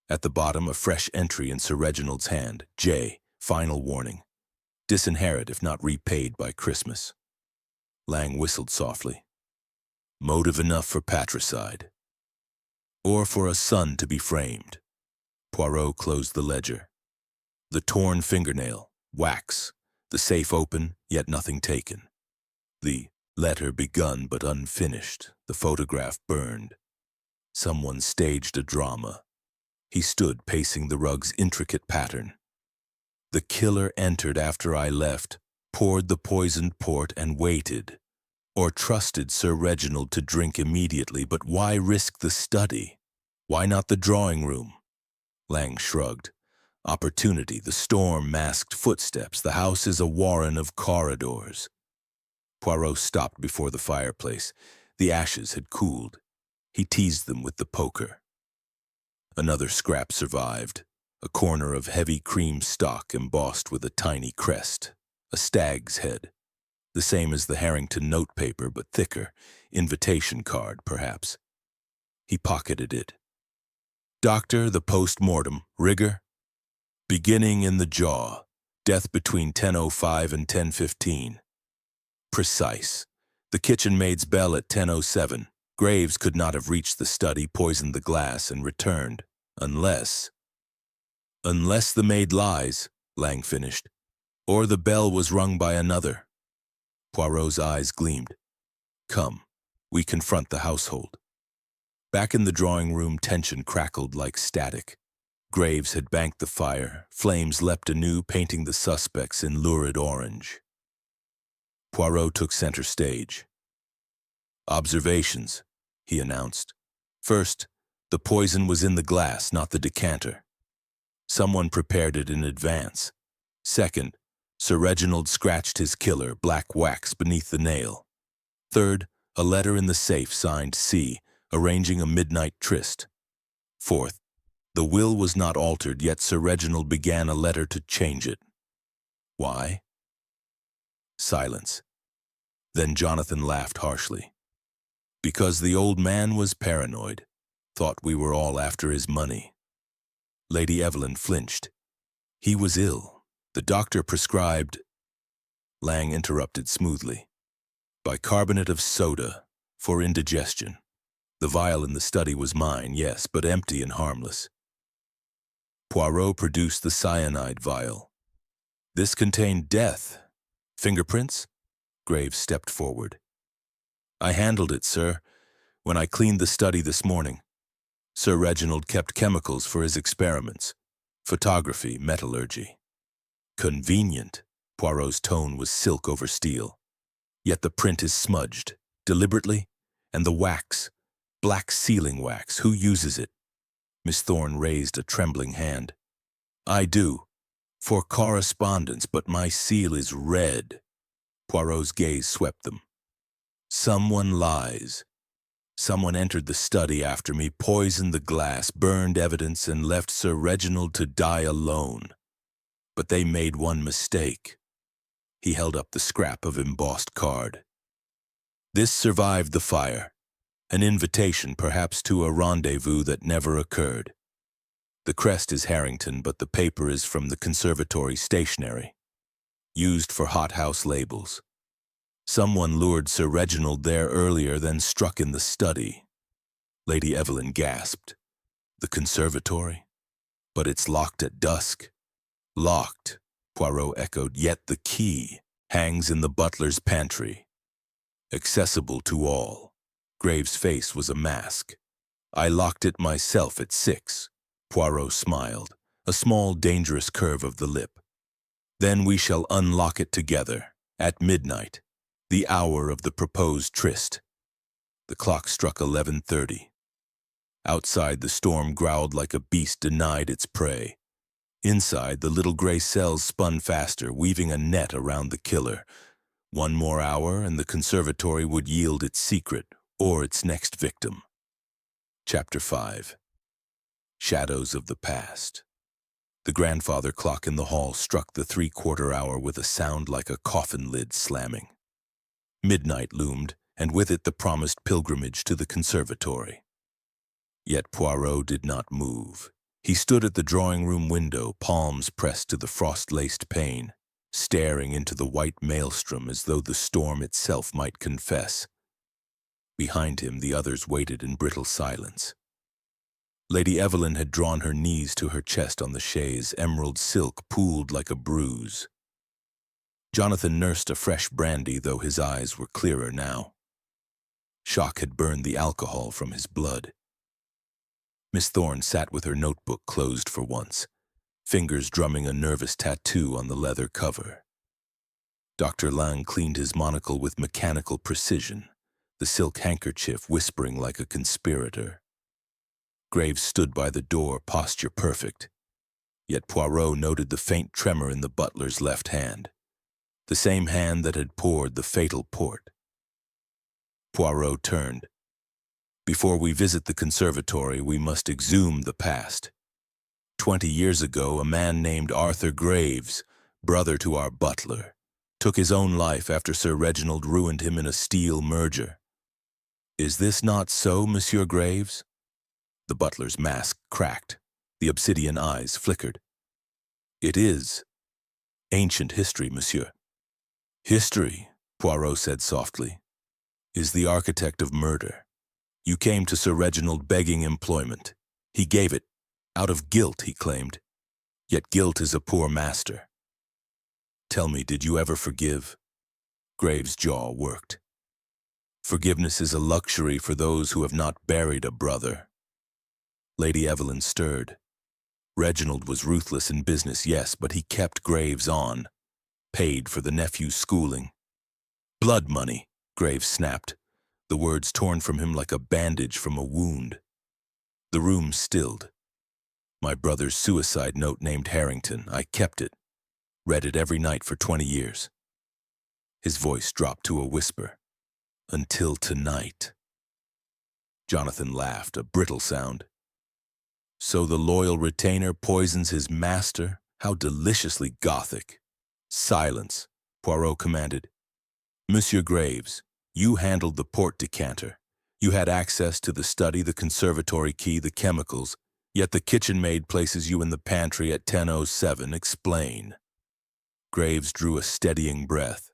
At the bottom, a fresh entry in Sir Reginald's hand, J, final warning. Disinherit if not repaid by Christmas. Lang whistled softly. Motive enough for patricide. Or for a son to be framed. Poirot closed the ledger. The torn fingernail, wax. The safe open, yet nothing taken. The letter begun but unfinished, the photograph burned. Someone staged a drama. He stood pacing the rug's intricate pattern. The killer entered after I left, poured the poisoned port and waited. Or trusted Sir Reginald to drink immediately, but why risk the study? Why not the drawing room? Lang shrugged. Opportunity, the storm masked footsteps, the house is a warren of corridors. Poirot stopped before the fireplace. The ashes had cooled. He teased them with the poker. Another scrap survived. A corner of heavy cream stock embossed with a tiny crest. A stag's head. The same as the Harrington notepaper, but thicker. Invitation card, perhaps. He pocketed it. Doctor, the post-mortem. Rigor? Beginning in the jaw. Death between 10:05 and 10:15. Precise. The kitchen maid's bell at 10:07. Graves could not have reached the study, poisoned the glass, and returned. Unless the maid lies, Lang finished. Or the bell was rung by another. Poirot's eyes gleamed. Come, we confront the household. Back in the drawing room, tension crackled like static. Graves had banked the fire. Flames leapt anew, painting the suspects in lurid orange. Poirot took center stage. Observations, he announced. First, the poison was in the glass, not the decanter. Someone prepared it in advance. Second, Sir Reginald scratched his killer, black wax, beneath the nail. Third, a letter in the safe signed C, arranging a midnight tryst. Fourth, the will was not altered, yet Sir Reginald began a letter to change it. Why? Silence. Then Jonathan laughed harshly. Because the old man was paranoid, thought we were all after his money. Lady Evelyn flinched. He was ill. The doctor prescribed... Lang interrupted smoothly. Bicarbonate of soda, for indigestion. The vial in the study was mine, yes, but empty and harmless. Poirot produced the cyanide vial. This contained death. Fingerprints? Graves stepped forward. I handled it, sir, when I cleaned the study this morning. Sir Reginald kept chemicals for his experiments. Photography, metallurgy. Convenient. Poirot's tone was silk over steel. Yet the print is smudged, deliberately, and the wax, black sealing wax, who uses it? Miss Thorne raised a trembling hand. I do, for correspondence, but my seal is red. Poirot's gaze swept them. Someone lies. Someone entered the study after me, poisoned the glass, burned evidence, and left Sir Reginald to die alone. But they made one mistake. He held up the scrap of embossed card. This survived the fire, an invitation perhaps to a rendezvous that never occurred. The crest is Harrington, but the paper is from the conservatory stationery, used for hothouse labels. Someone lured Sir Reginald there earlier, then struck in the study. Lady Evelyn gasped. The conservatory? But it's locked at dusk. Locked, Poirot echoed, yet the key hangs in the butler's pantry. Accessible to all. Graves' face was a mask. I locked it myself at 6. Poirot smiled, a small, dangerous curve of the lip. Then we shall unlock it together, at midnight, the hour of the proposed tryst. The clock struck 11:30. Outside, the storm growled like a beast denied its prey. Inside, the little gray cells spun faster, weaving a net around the killer. One more hour, and the conservatory would yield its secret, or its next victim. Chapter 5. Shadows of the Past. The grandfather clock in the hall struck the 3/4 hour with a sound like a coffin lid slamming. Midnight loomed, and with it the promised pilgrimage to the conservatory. Yet Poirot did not move. He stood at the drawing-room window, palms pressed to the frost-laced pane, staring into the white maelstrom as though the storm itself might confess. Behind him, the others waited in brittle silence. Lady Evelyn had drawn her knees to her chest on the chaise, emerald silk pooled like a bruise. Jonathan nursed a fresh brandy, though his eyes were clearer now. Shock had burned the alcohol from his blood. Miss Thorne sat with her notebook closed for once, fingers drumming a nervous tattoo on the leather cover. Dr. Lang cleaned his monocle with mechanical precision, the silk handkerchief whispering like a conspirator. Graves stood by the door, posture perfect. Yet Poirot noted the faint tremor in the butler's left hand, the same hand that had poured the fatal port. Poirot turned. Before we visit the conservatory, we must exhume the past. 20 years ago, a man named Arthur Graves, brother to our butler, took his own life after Sir Reginald ruined him in a steel merger. Is this not so, Monsieur Graves? The butler's mask cracked. The obsidian eyes flickered. It is. Ancient history, monsieur. History, Poirot said softly, is the architect of murder. You came to Sir Reginald begging employment. He gave it. Out of guilt, he claimed. Yet guilt is a poor master. Tell me, did you ever forgive? Graves' jaw worked. Forgiveness is a luxury for those who have not buried a brother. Lady Evelyn stirred. Reginald was ruthless in business, yes, but he kept Graves on. Paid for the nephew's schooling. Blood money, Graves snapped. the words torn from him like a bandage from a wound. The room stilled. My brother's suicide note named Harrington. I kept it. Read it every night for 20 years. His voice dropped to a whisper. Until tonight. Jonathan laughed, a brittle sound. So the loyal retainer poisons his master? How deliciously Gothic. Silence, Poirot commanded. Monsieur Graves, you handled the port decanter. You had access to the study, the conservatory key, the chemicals, yet the kitchen maid places you in the pantry at 10:07. Explain. Graves drew a steadying breath.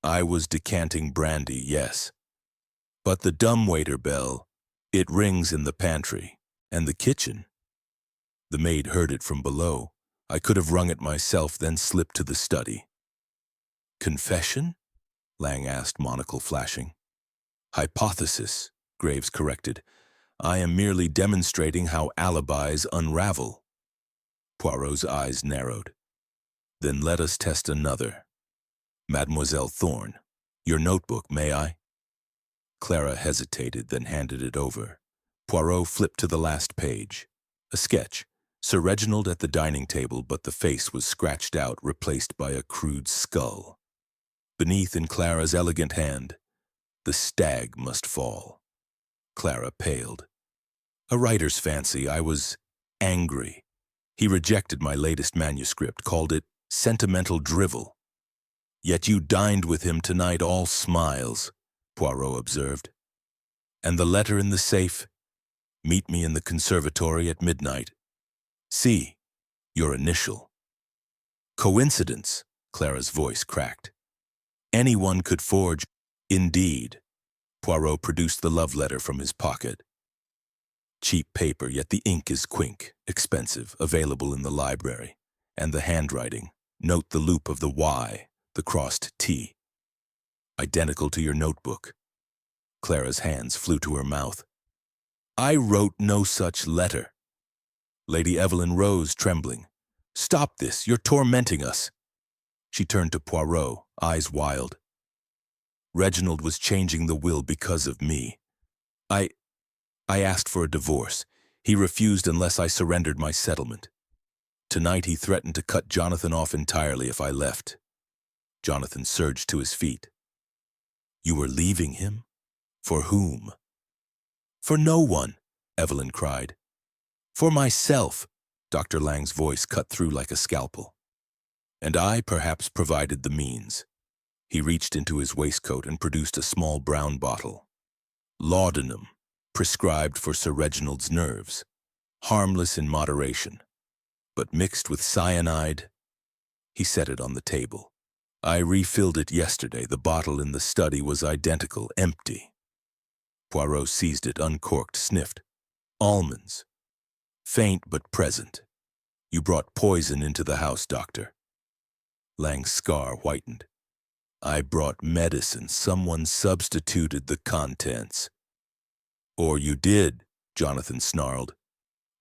I was decanting brandy, yes. But the dumbwaiter bell, it rings in the pantry. And the kitchen? The maid heard it from below. I could have rung it myself, then slipped to the study. Confession? Lang asked, monocle flashing. Hypothesis, Graves corrected. I am merely demonstrating how alibis unravel. Poirot's eyes narrowed. Then let us test another. Mademoiselle Thorne, your notebook, may I? Clara hesitated, then handed it over. Poirot flipped to the last page. A sketch. Sir Reginald at the dining table, but the face was scratched out, replaced by a crude skull. Beneath, in Clara's elegant hand, the stag must fall. Clara paled. A writer's fancy. I was angry. He rejected my latest manuscript, called it sentimental drivel. Yet you dined with him tonight, all smiles, Poirot observed. And the letter in the safe? Meet me in the conservatory at midnight. See, your initial. Coincidence, Clara's voice cracked. Anyone could forge. Indeed. Poirot produced the love letter from his pocket. Cheap paper, yet the ink is quink, expensive, available in the library. And the handwriting. Note the loop of the Y, the crossed T. Identical to your notebook. Clara's hands flew to her mouth. I wrote no such letter. Lady Evelyn rose, trembling. Stop this, you're tormenting us. She turned to Poirot, eyes wild. Reginald was changing the will because of me. I asked for a divorce. He refused unless I surrendered my settlement. Tonight he threatened to cut Jonathan off entirely if I left. Jonathan surged to his feet. You were leaving him? For whom? For no one, Evelyn cried. For myself, Dr. Lang's voice cut through like a scalpel. And I perhaps provided the means. He reached into his waistcoat and produced a small brown bottle. Laudanum, prescribed for Sir Reginald's nerves. Harmless in moderation. But mixed with cyanide, he set it on the table. I refilled it yesterday. The bottle in the study was identical, empty. Poirot seized it, uncorked, sniffed. Almonds. Faint but present. You brought poison into the house, Doctor. Lang's scar whitened. I brought medicine. Someone substituted the contents. Or you did, Jonathan snarled.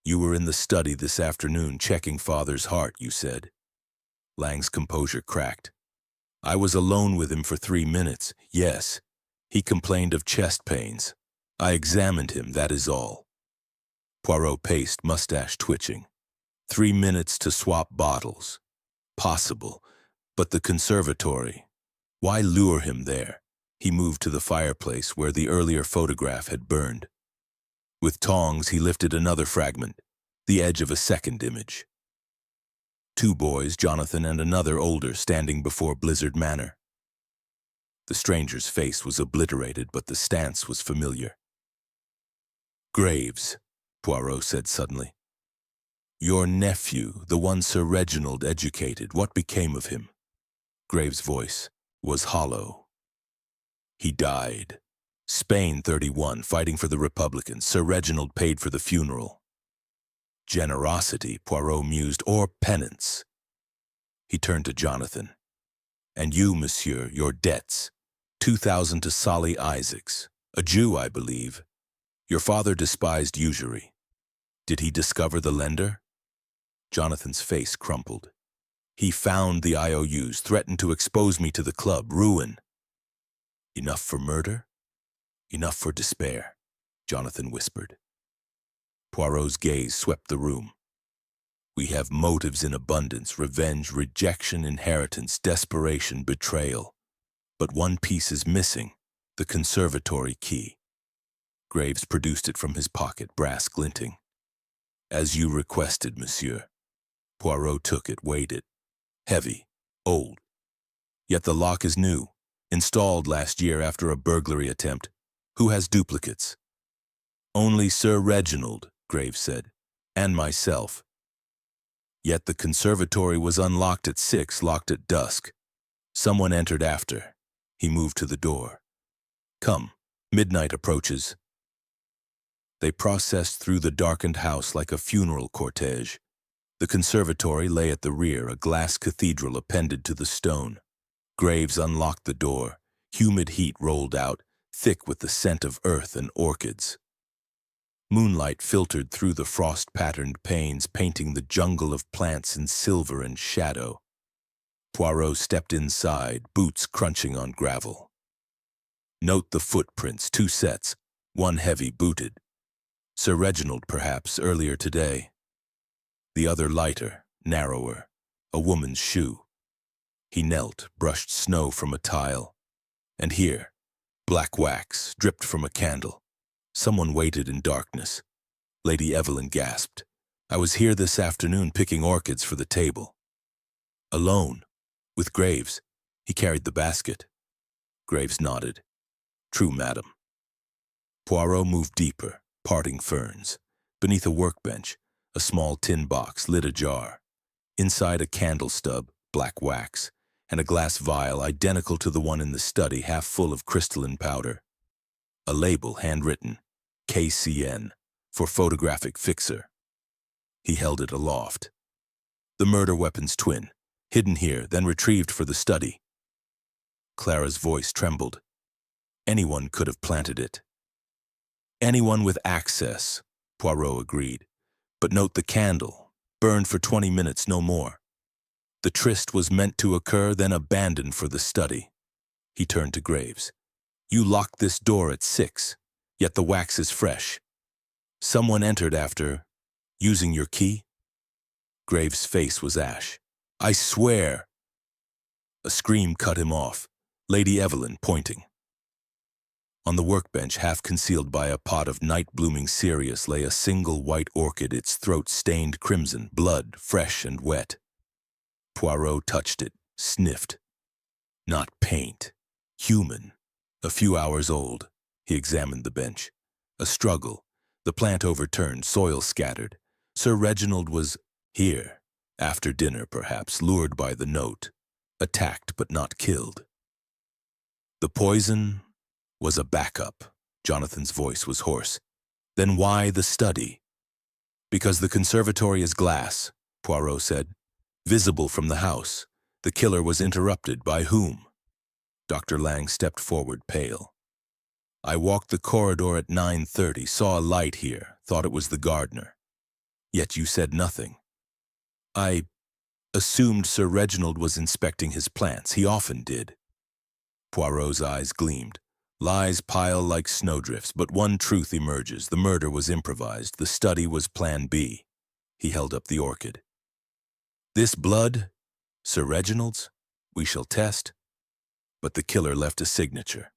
You were in the study this afternoon checking Father's heart, you said. Lang's composure cracked. I was alone with him for 3 minutes, yes. He complained of chest pains. I examined him, that is all. Poirot paced, mustache twitching. 3 minutes to swap bottles. Possible. But the conservatory. Why lure him there? He moved to the fireplace where the earlier photograph had burned. With tongs, he lifted another fragment, the edge of a second image. 2 boys, Jonathan and another older, standing before Blizzard Manor. The stranger's face was obliterated, but the stance was familiar. Graves, Poirot said suddenly. Your nephew, the one Sir Reginald educated, what became of him? Graves' voice was hollow. He died. Spain 31, fighting for the Republicans. Sir Reginald paid for the funeral. Generosity, Poirot mused, or penance. He turned to Jonathan. And you, monsieur, your debts. 2,000 to Solly Isaacs, a Jew, I believe. Your father despised usury. Did he discover the lender? Jonathan's face crumpled. He found the IOUs, threatened to expose me to the club, ruin. Enough for murder? Enough for despair, Jonathan whispered. Poirot's gaze swept the room. We have motives in abundance: revenge, rejection, inheritance, desperation, betrayal. But one piece is missing: the conservatory key. Graves produced it from his pocket, brass glinting. As you requested, monsieur. Poirot took it, weighed it. Heavy, old. Yet the lock is new, installed last year after a burglary attempt. Who has duplicates? Only Sir Reginald, Graves said, and myself. Yet the conservatory was unlocked at 6, locked at dusk. Someone entered after. He moved to the door. Come, midnight approaches. They processed through the darkened house like a funeral cortege. The conservatory lay at the rear, a glass cathedral appended to the stone. Graves unlocked the door. Humid heat rolled out, thick with the scent of earth and orchids. Moonlight filtered through the frost-patterned panes, painting the jungle of plants in silver and shadow. Poirot stepped inside, boots crunching on gravel. Note the footprints, 2 sets, one heavy booted. Sir Reginald, perhaps, earlier today. The other lighter, narrower, a woman's shoe. He knelt, brushed snow from a tile. And here, black wax dripped from a candle. Someone waited in darkness. Lady Evelyn gasped. I was here this afternoon picking orchids for the table. Alone, with Graves. He carried the basket. Graves nodded. True, madam. Poirot moved deeper, parting ferns. Beneath a workbench, a small tin box, lid ajar. Inside a candle stub, black wax, and a glass vial identical to the one in the study, half full of crystalline powder. A label, handwritten, KCN, for photographic fixer. He held it aloft. The murder weapon's twin, hidden here, then retrieved for the study. Clara's voice trembled. Anyone could have planted it. Anyone with access, Poirot agreed. But note the candle, burned for 20 minutes, no more. The tryst was meant to occur, then abandoned for the study. He turned to Graves. You locked this door at 6, yet the wax is fresh. Someone entered after, using your key? Graves' face was ash. I swear. A scream cut him off, Lady Evelyn pointing. On the workbench, half concealed by a pot of night-blooming cereus, lay a single white orchid, its throat stained crimson, blood fresh and wet. Poirot touched it, sniffed. Not paint. Human. A few hours old. He examined the bench. A struggle. The plant overturned, soil scattered. Sir Reginald was here. After dinner, perhaps, lured by the note. Attacked but not killed. The poison was a backup. Jonathan's voice was hoarse. Then why the study? Because the conservatory is glass, Poirot said. Visible from the house. The killer was interrupted by whom? Dr. Lang stepped forward, pale. I walked the corridor at 9:30, saw a light here, thought it was the gardener. Yet you said nothing. I assumed Sir Reginald was inspecting his plants. He often did. Poirot's eyes gleamed. Lies pile like snowdrifts, but one truth emerges. The murder was improvised. The study was Plan B. He held up the orchid. This blood, Sir Reginald's? We shall test. But the killer left a signature.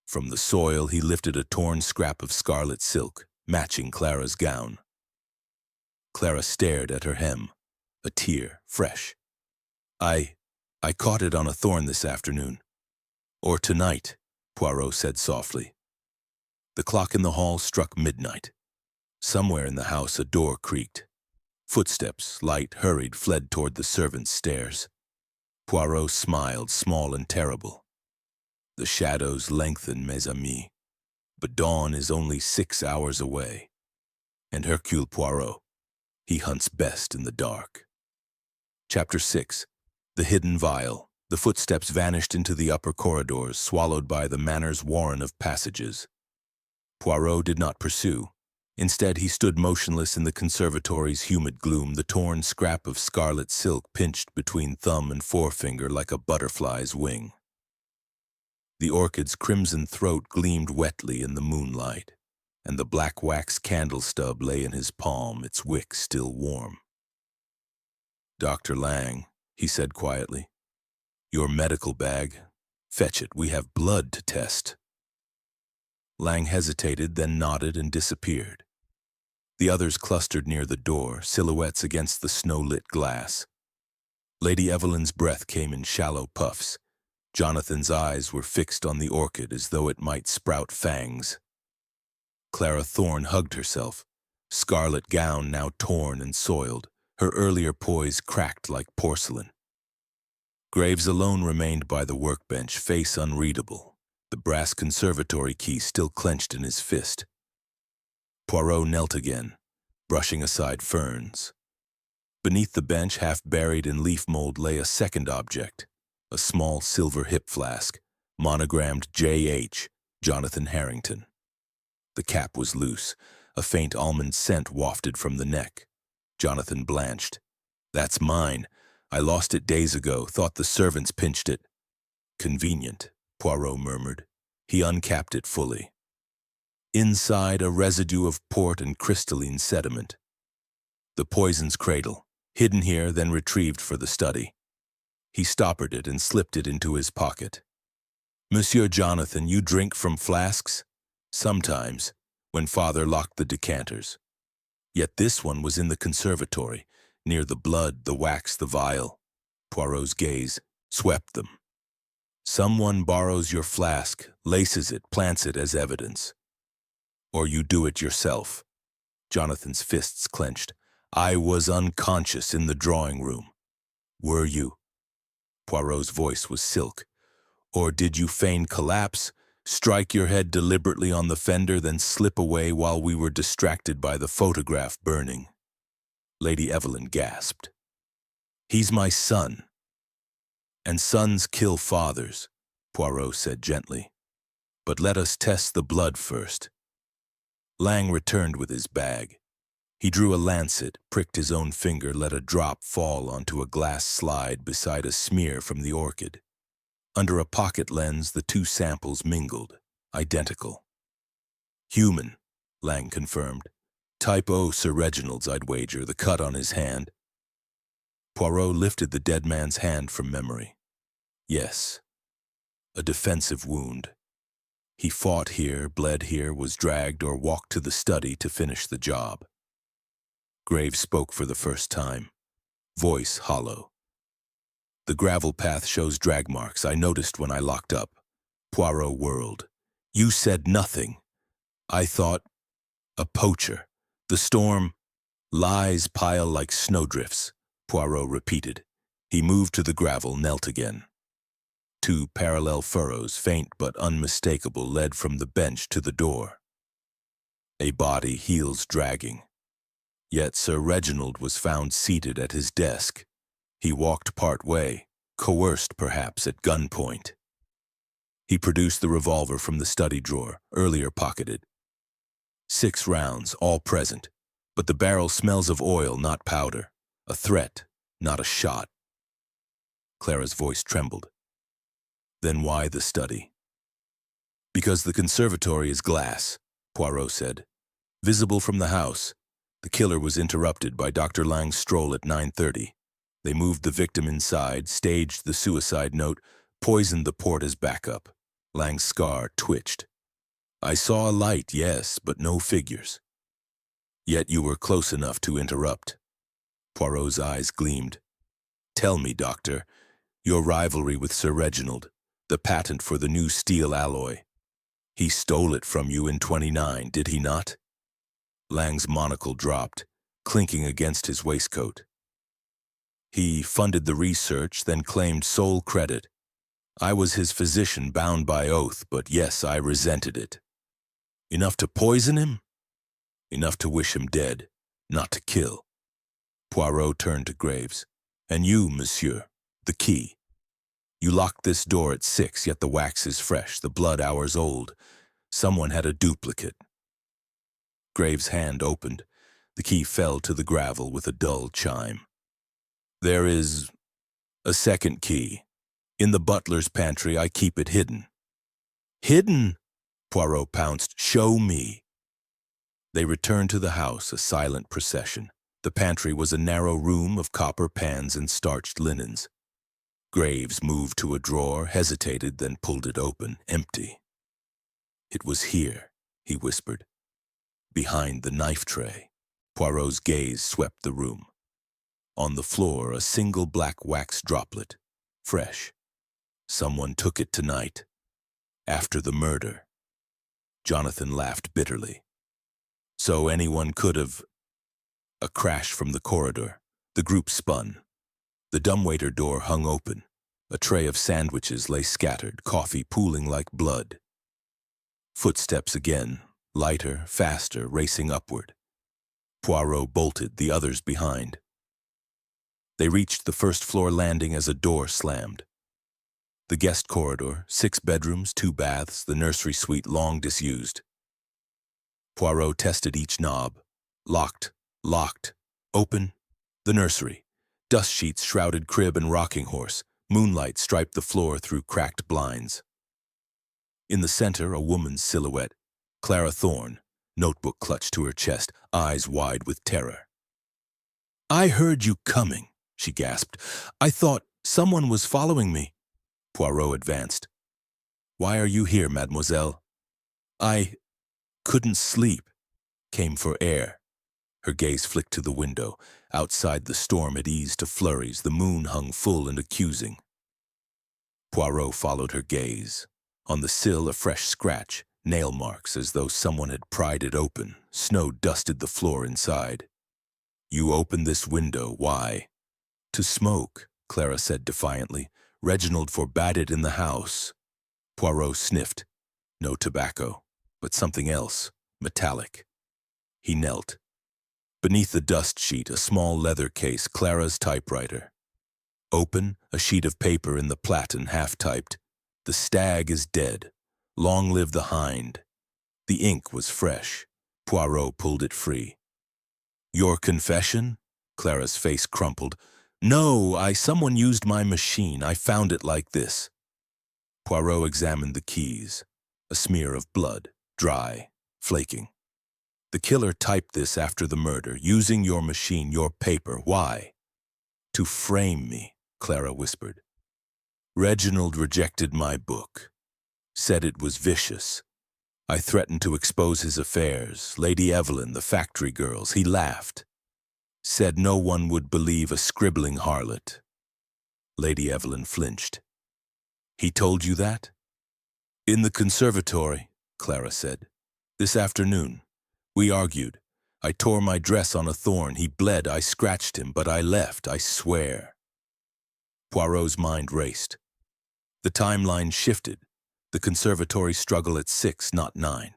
From the soil, he lifted a torn scrap of scarlet silk, matching Clara's gown. Clara stared at her hem, a tear, fresh. I caught it on a thorn this afternoon. Or tonight, Poirot said softly. The clock in the hall struck midnight. Somewhere in the house a door creaked. Footsteps, light, hurried, fled toward the servants' stairs. Poirot smiled, small and terrible. The shadows lengthen, mes amis, but dawn is only 6 hours away. And Hercule Poirot, he hunts best in the dark. Chapter 6. The Hidden Vial. The footsteps vanished into the upper corridors, swallowed by the manor's warren of passages. Poirot did not pursue. Instead, he stood motionless in the conservatory's humid gloom, the torn scrap of scarlet silk pinched between thumb and forefinger like a butterfly's wing. The orchid's crimson throat gleamed wetly in the moonlight, and the black wax candle stub lay in his palm, its wick still warm. "Dr. Lang," he said quietly, "your medical bag. Fetch it, we have blood to test." Lang hesitated, then nodded and disappeared. The others clustered near the door, silhouettes against the snow-lit glass. Lady Evelyn's breath came in shallow puffs. Jonathan's eyes were fixed on the orchid as though it might sprout fangs. Clara Thorne hugged herself, scarlet gown now torn and soiled, her earlier poise cracked like porcelain. Graves alone remained by the workbench, face unreadable, the brass conservatory key still clenched in his fist. Poirot knelt again, brushing aside ferns. Beneath the bench, half buried in leaf mold, lay a second object, a small silver hip flask, monogrammed J.H., Jonathan Harrington. The cap was loose, a faint almond scent wafted from the neck. Jonathan blanched. "That's mine. I lost it days ago, thought the servants pinched it." "Convenient," Poirot murmured. He uncapped it fully. Inside, a residue of port and crystalline sediment. The poison's cradle, hidden here, then retrieved for the study. He stoppered it and slipped it into his pocket. "Monsieur Jonathan, you drink from flasks?" "Sometimes, when father locked the decanters. Yet this one was in the conservatory, near the blood, the wax, the vial." Poirot's gaze swept them. "Someone borrows your flask, laces it, plants it as evidence. Or you do it yourself." Jonathan's fists clenched. "I was unconscious in the drawing room." "Were you?" Poirot's voice was silk. "Or did you feign collapse, strike your head deliberately on the fender, then slip away while we were distracted by the photograph burning?" Lady Evelyn gasped. "He's my son." "And sons kill fathers," Poirot said gently. "But let us test the blood first." Lang returned with his bag. He drew a lancet, pricked his own finger, let a drop fall onto a glass slide beside a smear from the orchid. Under a pocket lens, the two samples mingled, identical. "Human," Lang confirmed. "Type O Sir Reginald's, I'd wager, the cut on his hand." Poirot lifted the dead man's hand from memory. "Yes. A defensive wound. He fought here, bled here, was dragged or walked to the study to finish the job." Graves spoke for the first time, voice hollow. "The gravel path shows drag marks I noticed when I locked up." Poirot whirled. "You said nothing. I thought, a poacher. The storm." "Lies pile like snowdrifts," Poirot repeated. He moved to the gravel, knelt again. Two parallel furrows, faint but unmistakable, led from the bench to the door. A body, heels dragging. Yet Sir Reginald was found seated at his desk. He walked part way, coerced perhaps at gunpoint. He produced the revolver from the study drawer, earlier pocketed. 6 rounds, all present, but the barrel smells of oil, not powder. A threat, not a shot. Clara's voice trembled. "Then why the study?" "Because the conservatory is glass," Poirot said. "Visible from the house. The killer was interrupted by Dr. Lang's stroll at 9:30. They moved the victim inside, staged the suicide note, poisoned the port as backup." Lang's scar twitched. "I saw a light, yes, but no figures." "Yet you were close enough to interrupt." Poirot's eyes gleamed. "Tell me, Doctor, your rivalry with Sir Reginald, the patent for the new steel alloy. He stole it from you in 29, did he not?" Lang's monocle dropped, clinking against his waistcoat. "He funded the research, then claimed sole credit. I was his physician, bound by oath, but yes, I resented it." "Enough to poison him?" "Enough to wish him dead, not to kill." Poirot turned to Graves. "And you, monsieur, the key. You locked this door at 6, yet the wax is fresh, the blood hours old. Someone had a duplicate." Graves' hand opened. The key fell to the gravel with a dull chime. "There is a second key. In the butler's pantry, I keep it hidden." Hidden! Poirot pounced. Show me. They returned to the house, a silent procession. The pantry was a narrow room of copper pans and starched linens. Graves moved to a drawer, hesitated, then pulled it open, empty. It was here, he whispered. Behind the knife tray. Poirot's gaze swept the room. On the floor, a single black wax droplet. Fresh. Someone took it tonight. After the murder. Jonathan laughed bitterly. So anyone could have... A crash from the corridor. The group spun. The dumbwaiter door hung open. A tray of sandwiches lay scattered, coffee pooling like blood. Footsteps again, lighter, faster, racing upward. Poirot bolted, the others behind. They reached the first-floor landing as a door slammed. The guest corridor, 6 bedrooms, 2 baths, the nursery suite long disused. Poirot tested each knob. Locked, locked, open. The nursery. Dust sheets shrouded crib and rocking horse. Moonlight striped the floor through cracked blinds. In the center, a woman's silhouette. Clara Thorne, notebook clutched to her chest, eyes wide with terror. "I heard you coming," she gasped. "I thought someone was following me." Poirot advanced. "Why are you here, mademoiselle?" "I couldn't sleep. Came for air." Her gaze flicked to the window. Outside, the storm had eased to flurries. The moon hung full and accusing. Poirot followed her gaze. On the sill, a fresh scratch, nail marks as though someone had pried it open. Snow dusted the floor inside. "You opened this window. Why?" "To smoke," Clara said defiantly. "Reginald forbade it in the house." Poirot sniffed. No tobacco, but something else, metallic. He knelt. Beneath the dust sheet, a small leather case, Clara's typewriter. Open, a sheet of paper in the platen, half-typed. "The stag is dead. Long live the hind." The ink was fresh. Poirot pulled it free. "Your confession?" Clara's face crumpled. "No, someone used my machine. I found it like this." Poirot examined the keys. A smear of blood, dry, flaking. "The killer typed this after the murder, using your machine, your paper. Why?" "To frame me," Clara whispered. "Reginald rejected my book. Said it was vicious. I threatened to expose his affairs, Lady Evelyn, the factory girls. He laughed. Said no one would believe a scribbling harlot." Lady Evelyn flinched. "He told you that?" "In the conservatory," Clara said. "This afternoon. We argued. I tore my dress on a thorn. He bled. I scratched him, but I left, I swear." Poirot's mind raced. The timeline shifted. The conservatory struggle at 6, not 9.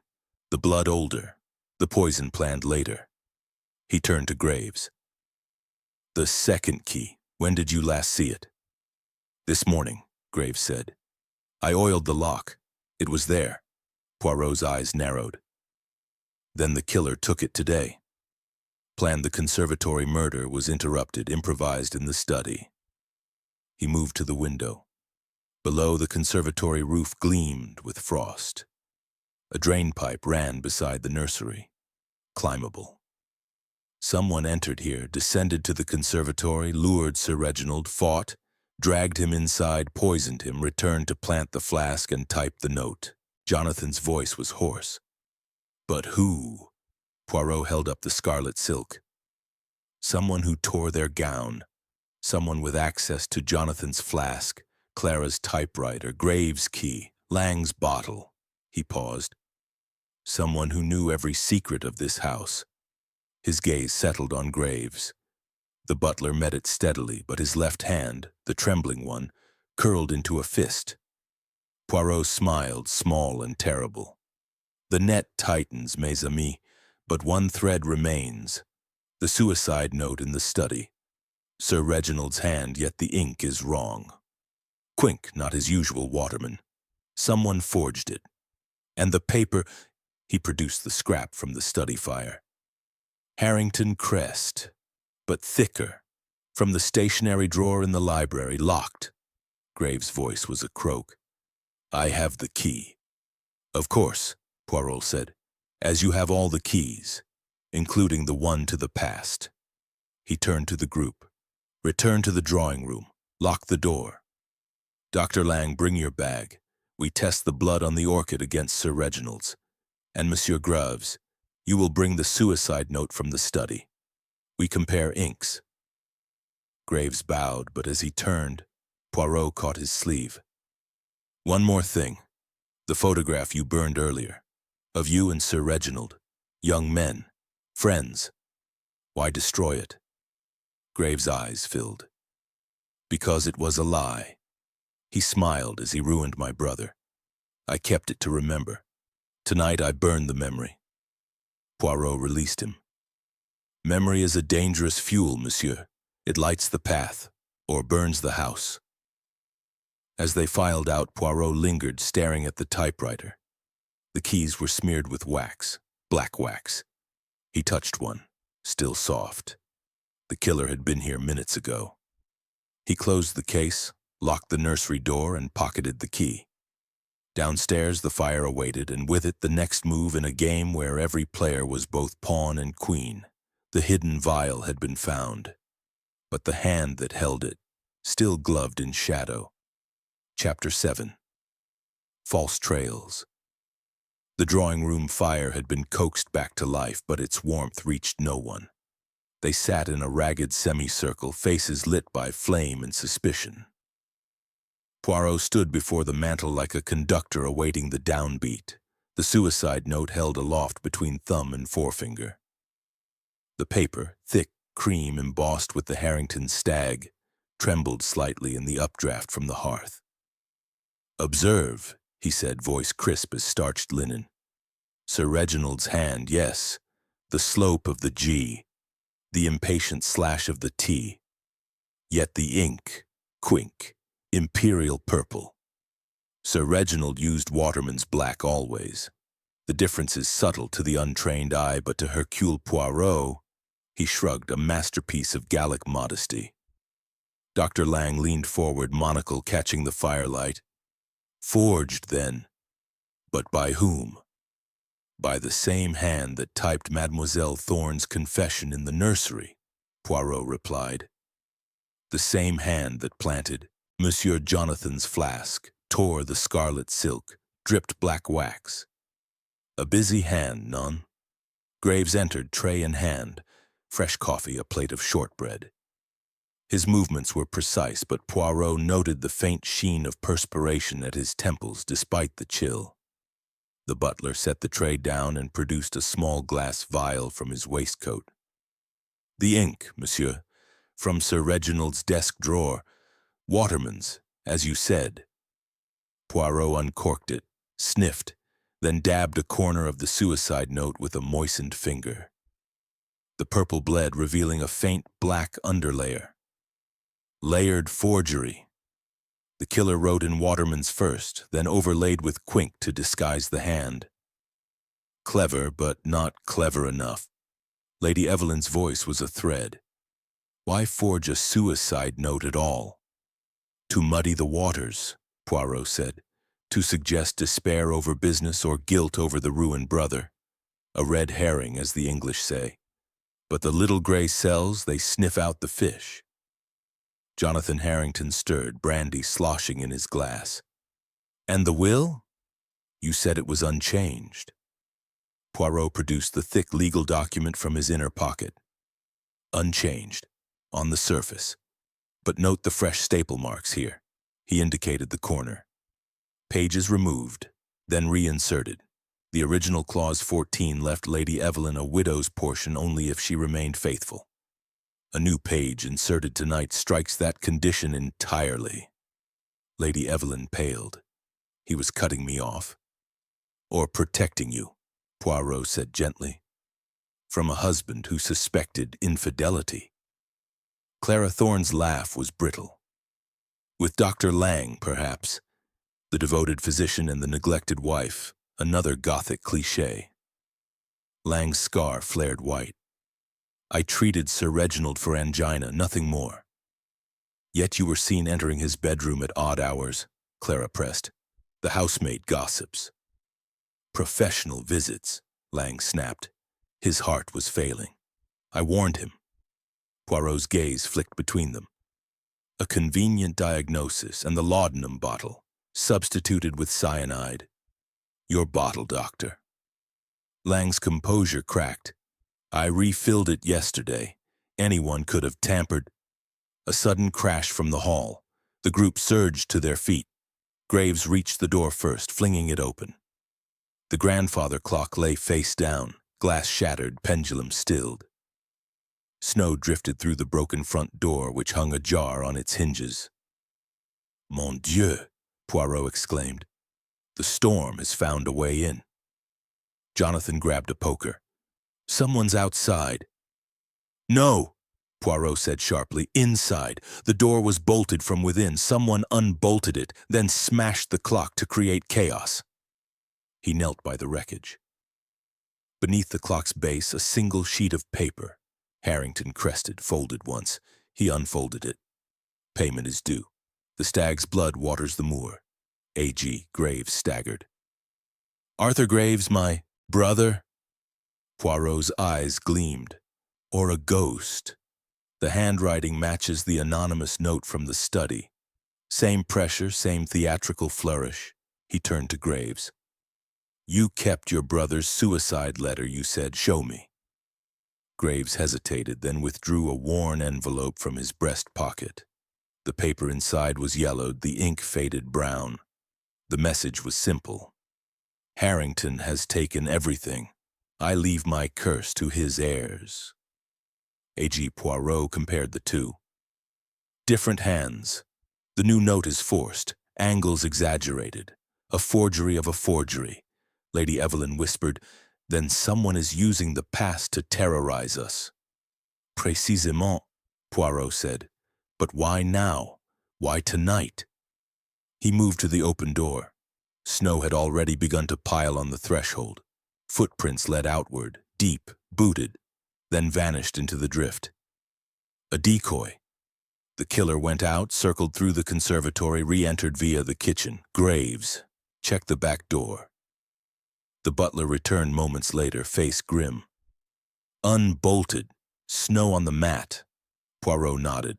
The blood older. The poison planned later. He turned to Graves. "The second key. When did you last see it?" "This morning," Graves said. "I oiled the lock. It was there." Poirot's eyes narrowed. "Then the killer took it today. Planned the conservatory murder, was interrupted, improvised in the study." He moved to the window. Below, the conservatory roof gleamed with frost. A drain pipe ran beside the nursery. Climbable. Someone entered here, descended to the conservatory, lured Sir Reginald, fought, dragged him inside, poisoned him, returned to plant the flask and type the note. Jonathan's voice was hoarse. "But who?" Poirot held up the scarlet silk. "Someone who tore their gown. Someone with access to Jonathan's flask, Clara's typewriter, Graves' key, Lang's bottle." He paused. "Someone who knew every secret of this house." His gaze settled on Graves. The butler met it steadily, but his left hand, the trembling one, curled into a fist. Poirot smiled, small and terrible. "The net tightens, mes amis, but one thread remains. The suicide note in the study. Sir Reginald's hand, yet the ink is wrong. Quink, not his usual waterman. Someone forged it. And the paper," he produced the scrap from the study fire. "Harrington crest, but thicker, from the stationery drawer in the library, locked." Graves' voice was a croak. "I have the key." Of course, Poirot said, as you have all the keys, including the one to the past. He turned to the group. Return to the drawing room. Lock the door. Dr. Lang, bring your bag. We test the blood on the orchid against Sir Reginald's. And Monsieur Graves, you will bring the suicide note from the study. We compare inks. Graves bowed, but as he turned, Poirot caught his sleeve. One more thing. The photograph you burned earlier, of you and Sir Reginald, young men, friends. Why destroy it? Graves' eyes filled. Because it was a lie. He smiled as he ruined my brother. I kept it to remember. Tonight I burned the memory. Poirot released him. Memory is a dangerous fuel, monsieur. It lights the path, or burns the house. As they filed out, Poirot lingered, staring at the typewriter. The keys were smeared with wax, black wax. He touched one, still soft. The killer had been here minutes ago. He closed the case, locked the nursery door, and pocketed the key. Downstairs, the fire awaited, and with it the next move in a game where every player was both pawn and queen. The hidden vial had been found, but the hand that held it, still gloved in shadow. Chapter 7. False Trails. The drawing room fire had been coaxed back to life, but its warmth reached no one. They sat in a ragged semicircle, faces lit by flame and suspicion. Poirot stood before the mantel like a conductor awaiting the downbeat, the suicide note held aloft between thumb and forefinger. The paper, thick cream embossed with the Harrington stag, trembled slightly in the updraft from the hearth. "Observe," he said, voice crisp as starched linen. "Sir Reginald's hand, yes, the slope of the G, the impatient slash of the T. Yet the ink, quink, imperial purple. Sir Reginald used Waterman's black always. The difference is subtle to the untrained eye, but to Hercule Poirot, he shrugged, a masterpiece of Gallic modesty." Dr. Lang leaned forward, monocle catching the firelight. "Forged, then. But by whom?" "By the same hand that typed Mademoiselle Thorne's confession in the nursery," Poirot replied. "The same hand that planted Monsieur Jonathan's flask, tore the scarlet silk, dripped black wax. A busy hand, none?" Graves entered, tray in hand, fresh coffee, a plate of shortbread. His movements were precise, but Poirot noted the faint sheen of perspiration at his temples despite the chill. The butler set the tray down and produced a small glass vial from his waistcoat. "The ink, monsieur, from Sir Reginald's desk drawer. Waterman's, as you said." Poirot uncorked it, sniffed, then dabbed a corner of the suicide note with a moistened finger. The purple bled, revealing a faint black underlayer. Layered forgery. The killer wrote in Waterman's first, then overlaid with quink to disguise the hand. Clever, but not clever enough. Lady Evelyn's voice was a thread. Why forge a suicide note at all? "To muddy the waters," Poirot said, "to suggest despair over business or guilt over the ruined brother. A red herring, as the English say. But the little gray cells, they sniff out the fish." Jonathan Harrington stirred, brandy sloshing in his glass. "And the will? You said it was unchanged." Poirot produced the thick legal document from his inner pocket. "Unchanged, on the surface. But note the fresh staple marks here." He indicated the corner. "Pages removed, then reinserted. The original clause 14 left Lady Evelyn a widow's portion only if she remained faithful. A new page inserted tonight strikes that condition entirely." Lady Evelyn paled. He was cutting me off. "Or protecting you," Poirot said gently, "from a husband who suspected infidelity." Clara Thorne's laugh was brittle. "With Dr. Lang, perhaps. The devoted physician and the neglected wife, another Gothic cliché." Lang's scar flared white. "I treated Sir Reginald for angina, nothing more." "Yet you were seen entering his bedroom at odd hours," Clara pressed. "The housemaid gossips." Professional visits, Lang snapped. His heart was failing. I warned him. Poirot's gaze flicked between them. A convenient diagnosis and the laudanum bottle, substituted with cyanide. Your bottle, doctor. Lang's composure cracked. I refilled it yesterday. Anyone could have tampered. A sudden crash from the hall. The group surged to their feet. Graves reached the door first, flinging it open. The grandfather clock lay face down, glass shattered, pendulum stilled. Snow drifted through the broken front door, which hung ajar on its hinges. Mon Dieu, Poirot exclaimed. The storm has found a way in. Jonathan grabbed a poker. Someone's outside. No, Poirot said sharply. Inside. The door was bolted from within. Someone unbolted it, then smashed the clock to create chaos. He knelt by the wreckage. Beneath the clock's base, a single sheet of paper. Harrington crested, folded once. He unfolded it. Payment is due. The stag's blood waters the moor. A.G. Graves staggered. Arthur Graves, my brother? Poirot's eyes gleamed. Or a ghost. The handwriting matches the anonymous note from the study. Same pressure, same theatrical flourish. He turned to Graves. You kept your brother's suicide letter, you said. Show me. Graves hesitated, then withdrew a worn envelope from his breast pocket. The paper inside was yellowed, the ink faded brown. The message was simple. Harrington has taken everything. I leave my curse to his heirs. A.G. Poirot compared the two. Different hands. The new note is forced, angles exaggerated. A forgery of a forgery. Lady Evelyn whispered, then someone is using the past to terrorize us. Précisément, Poirot said. But why now? Why tonight? He moved to the open door. Snow had already begun to pile on the threshold. Footprints led outward, deep, booted, then vanished into the drift. A decoy. The killer went out, circled through the conservatory, re-entered via the kitchen. Graves. Check the back door. The butler returned moments later, face grim. Unbolted. Snow on the mat. Poirot nodded.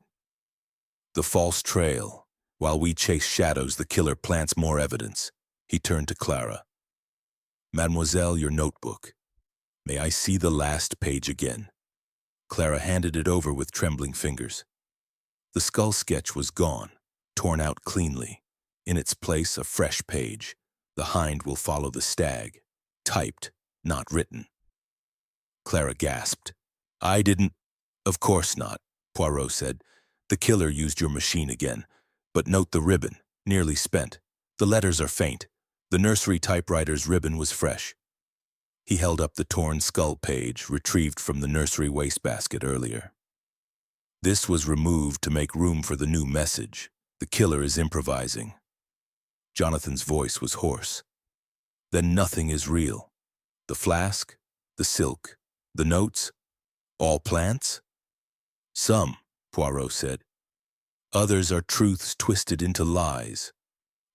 The false trail. While we chase shadows, the killer plants more evidence. He turned to Clara. Mademoiselle, your notebook. May I see the last page again? Clara handed it over with trembling fingers. The skull sketch was gone, torn out cleanly. In its place, a fresh page. The hind will follow the stag. Typed, not written. Clara gasped. I didn't... Of course not, Poirot said. The killer used your machine again. But note the ribbon, nearly spent. The letters are faint. The nursery typewriter's ribbon was fresh. He held up the torn skull page, retrieved from the nursery wastebasket earlier. This was removed to make room for the new message. The killer is improvising. Jonathan's voice was hoarse. Then nothing is real. The flask, the silk, the notes, all plants? Some, Poirot said. Others are truths twisted into lies.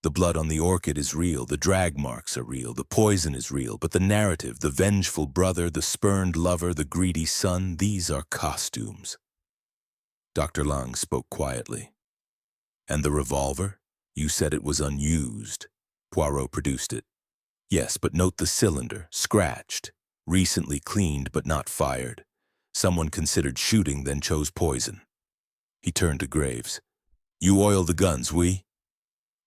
The blood on the orchid is real, the drag marks are real, the poison is real, but the narrative, the vengeful brother, the spurned lover, the greedy son, these are costumes. Dr. Lang spoke quietly. And the revolver? You said it was unused. Poirot produced it. Yes, but note the cylinder, scratched, recently cleaned but not fired. Someone considered shooting, then chose poison. He turned to Graves. You oil the guns, oui?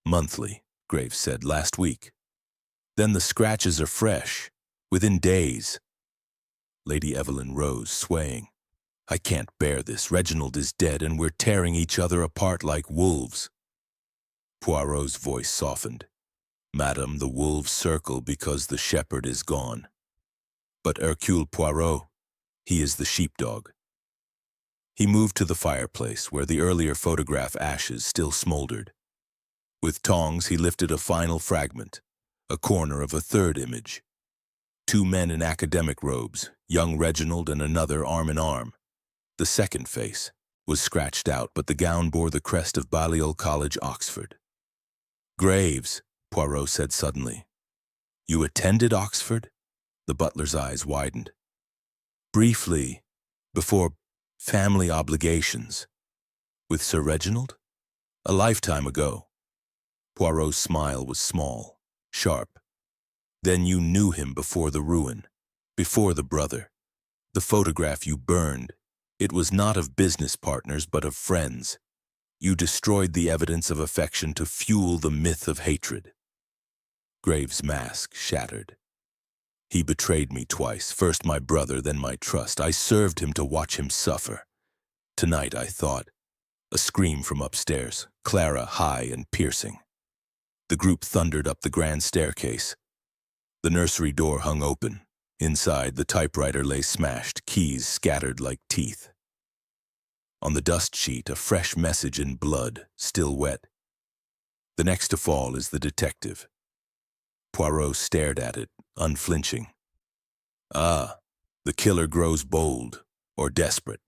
Monthly, Graves said, last week. Then the scratches are fresh, within days. Lady Evelyn rose, swaying. I can't bear this. Reginald is dead, and we're tearing each other apart like wolves. Poirot's voice softened. Madam, the wolves circle because the shepherd is gone. But Hercule Poirot, he is the sheepdog. He moved to the fireplace, where the earlier photograph ashes still smoldered. With tongs, he lifted a final fragment, a corner of a third image. Two men in academic robes, young Reginald and another arm in arm. The second face was scratched out, but the gown bore the crest of Balliol College, Oxford. Graves, Poirot said suddenly. You attended Oxford? The butler's eyes widened. Briefly, before family obligations. With Sir Reginald? A lifetime ago. Poirot's smile was small, sharp. Then you knew him before the ruin, before the brother. The photograph you burned, it was not of business partners but of friends. You destroyed the evidence of affection to fuel the myth of hatred. Graves' mask shattered. He betrayed me twice, first my brother, then my trust. I served him to watch him suffer. Tonight I thought. A scream from upstairs, Clara high and piercing. The group thundered up the grand staircase. The nursery door hung open. Inside, the typewriter lay smashed, keys scattered like teeth. On the dust sheet, a fresh message in blood, still wet. The next to fall is the detective. Poirot stared at it, unflinching. Ah, the killer grows bold, or desperate.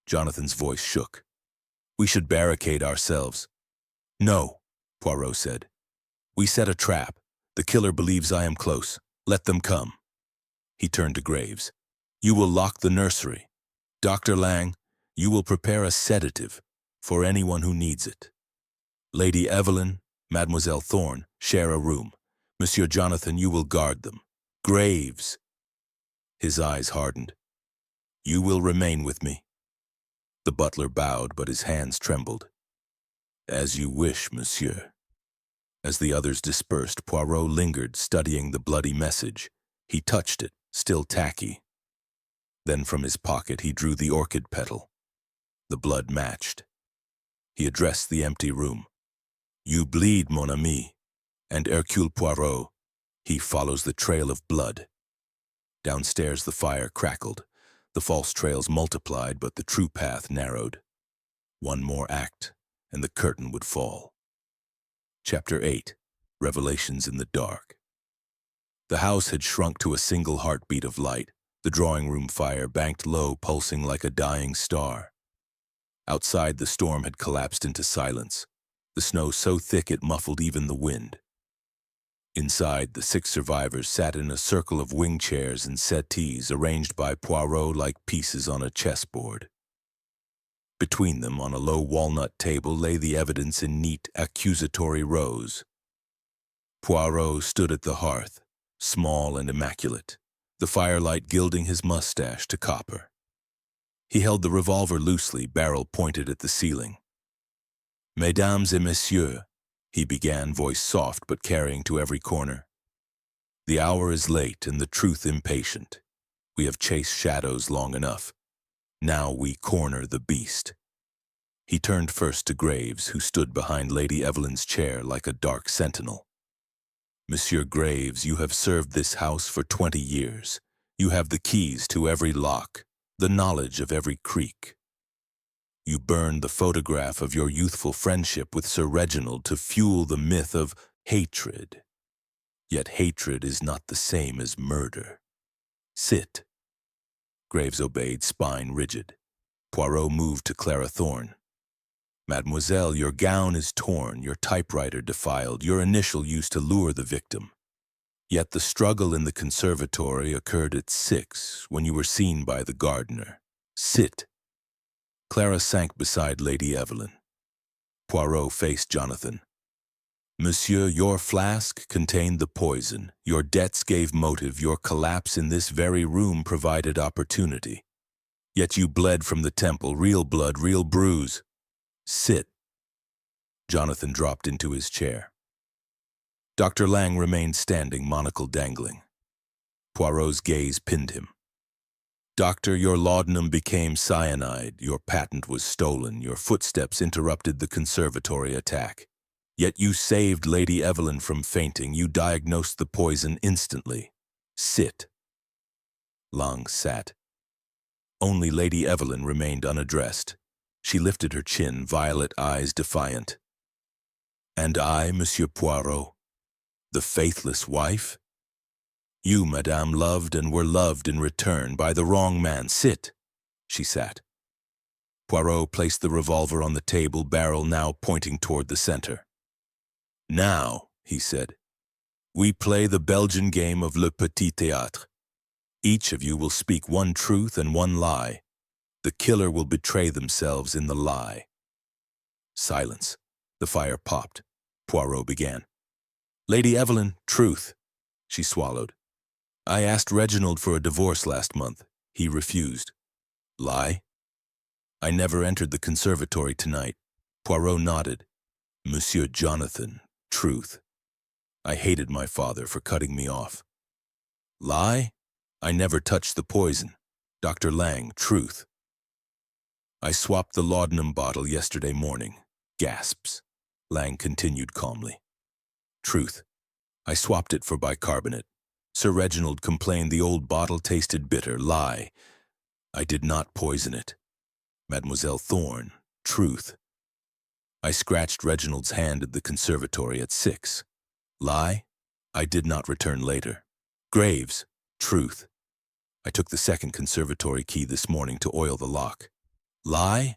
Jonathan's voice shook. We should barricade ourselves. No, Poirot said. We set a trap. The killer believes I am close. Let them come. He turned to Graves. You will lock the nursery. Dr. Lang, you will prepare a sedative for anyone who needs it. Lady Evelyn, Mademoiselle Thorne, share a room. Monsieur Jonathan, you will guard them. Graves. His eyes hardened. You will remain with me. The butler bowed, but his hands trembled. As you wish, monsieur. As the others dispersed, Poirot lingered, studying the bloody message. He touched it, still tacky. Then from his pocket he drew the orchid petal. The blood matched. He addressed the empty room. You bleed, mon ami. And Hercule Poirot, he follows the trail of blood. Downstairs the fire crackled. The false trails multiplied, but the true path narrowed. One more act, and the curtain would fall. Chapter 8. Revelations in the Dark. The house had shrunk to a single heartbeat of light. The drawing-room fire banked low, pulsing like a dying star. Outside, the storm had collapsed into silence, the snow so thick it muffled even the wind. Inside, the 6 survivors sat in a circle of wing chairs and settees arranged by Poirot like pieces on a chessboard. Between them, on a low walnut table, lay the evidence in neat, accusatory rows. Poirot stood at the hearth, small and immaculate, the firelight gilding his mustache to copper. He held the revolver loosely, barrel pointed at the ceiling. Mesdames et messieurs, he began, voice soft but carrying to every corner. The hour is late and the truth impatient. We have chased shadows long enough. Now we corner the beast. He turned first to Graves, who stood behind Lady Evelyn's chair like a dark sentinel. Monsieur Graves, you have served this house for 20 years. You have the keys to every lock, the knowledge of every creak. You burned the photograph of your youthful friendship with Sir Reginald to fuel the myth of hatred. Yet hatred is not the same as murder. Sit. Graves obeyed, spine rigid. Poirot moved to Clara Thorne. Mademoiselle, your gown is torn, your typewriter defiled, your initial used to lure the victim. Yet the struggle in the conservatory occurred at 6, when you were seen by the gardener. Sit. Clara sank beside Lady Evelyn. Poirot faced Jonathan. Monsieur, your flask contained the poison. Your debts gave motive. Your collapse in this very room provided opportunity. Yet you bled from the temple, real blood, real bruise. Sit. Jonathan dropped into his chair. Dr. Lang remained standing, monocle dangling. Poirot's gaze pinned him. Doctor, your laudanum became cyanide, your patent was stolen, your footsteps interrupted the conservatory attack. Yet you saved Lady Evelyn from fainting, you diagnosed the poison instantly. Sit. Lang sat. Only Lady Evelyn remained unaddressed. She lifted her chin, violet eyes defiant. And I, Monsieur Poirot, the faithless wife? You, madame, loved and were loved in return by the wrong man. Sit. She sat. Poirot placed the revolver on the table, barrel now pointing toward the center. Now, he said, We play the Belgian game of le petit théâtre. Each of you will speak one truth and one lie. The killer will betray themselves in the lie. Silence. The fire popped. Poirot began. Lady Evelyn, truth. She swallowed. I asked Reginald for a divorce last month. He refused. Lie? I never entered the conservatory tonight. Poirot nodded. Monsieur Jonathan, truth. I hated my father for cutting me off. Lie? I never touched the poison. Dr. Lang, truth. I swapped the laudanum bottle yesterday morning. Gasps. Lang continued calmly. Truth. I swapped it for bicarbonate. Sir Reginald complained the old bottle tasted bitter. Lie. I did not poison it. Mademoiselle Thorne, truth. I scratched Reginald's hand at the conservatory at 6. Lie. I did not return later. Graves, truth. I took the second conservatory key this morning to oil the lock. Lie.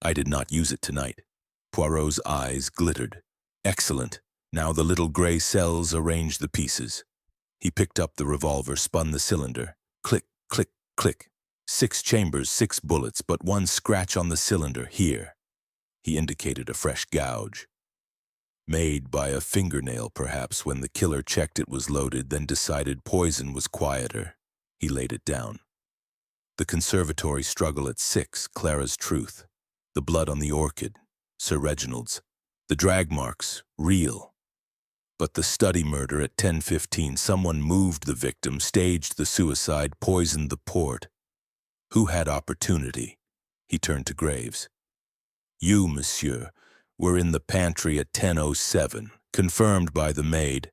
I did not use it tonight. Poirot's eyes glittered. Excellent. Now the little gray cells arrange the pieces. He picked up the revolver, spun the cylinder. Click, click, click. 6 chambers, 6 bullets, but 1 scratch on the cylinder, here. He indicated a fresh gouge. Made by a fingernail, perhaps, when the killer checked it was loaded, then decided poison was quieter. He laid it down. The conservatory struggle at 6, Clara's truth. The blood on the orchid, Sir Reginald's. The drag marks, real. But the study murder at 10:15, someone moved the victim, staged the suicide, poisoned the port. Who had opportunity? He turned to Graves. You, monsieur, were in the pantry at 10:07, confirmed by the maid.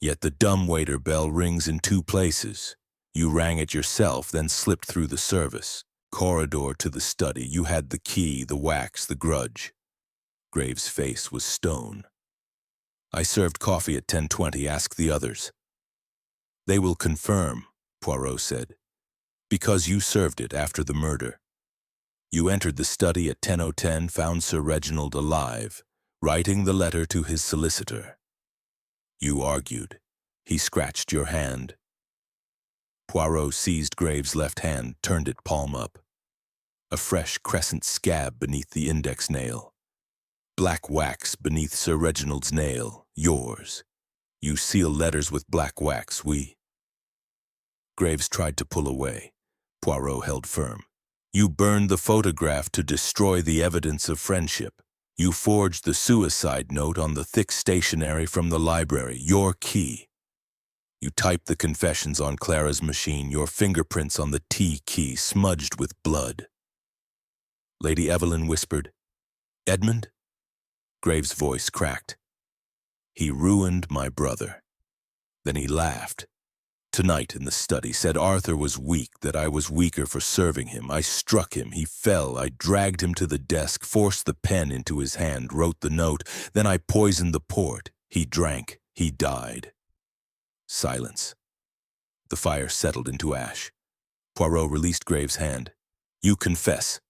Yet the dumbwaiter bell rings in 2 places. You rang it yourself, then slipped through the service. Corridor to the study. You had the key, the wax, the grudge. Graves' face was stone. I served coffee at 10:20. Ask the others. They will confirm, Poirot said, because you served it after the murder. You entered the study at 10:10, found Sir Reginald alive, writing the letter to his solicitor. You argued. He scratched your hand. Poirot seized Graves' left hand, turned it palm up. A fresh crescent scab beneath the index nail. Black wax beneath Sir Reginald's nail, yours. You seal letters with black wax, we. Graves tried to pull away. Poirot held firm. You burned the photograph to destroy the evidence of friendship. You forged the suicide note on the thick stationery from the library, your key. You typed the confessions on Clara's machine, your fingerprints on the T key smudged with blood. Lady Evelyn whispered, Edmund? Graves' voice cracked. He ruined my brother. Then he laughed. Tonight in the study, said Arthur was weak, that I was weaker for serving him. I struck him, he fell, I dragged him to the desk, forced the pen into his hand, wrote the note, then I poisoned the port. He drank, he died. Silence. The fire settled into ash. Poirot released Graves' hand. You confess.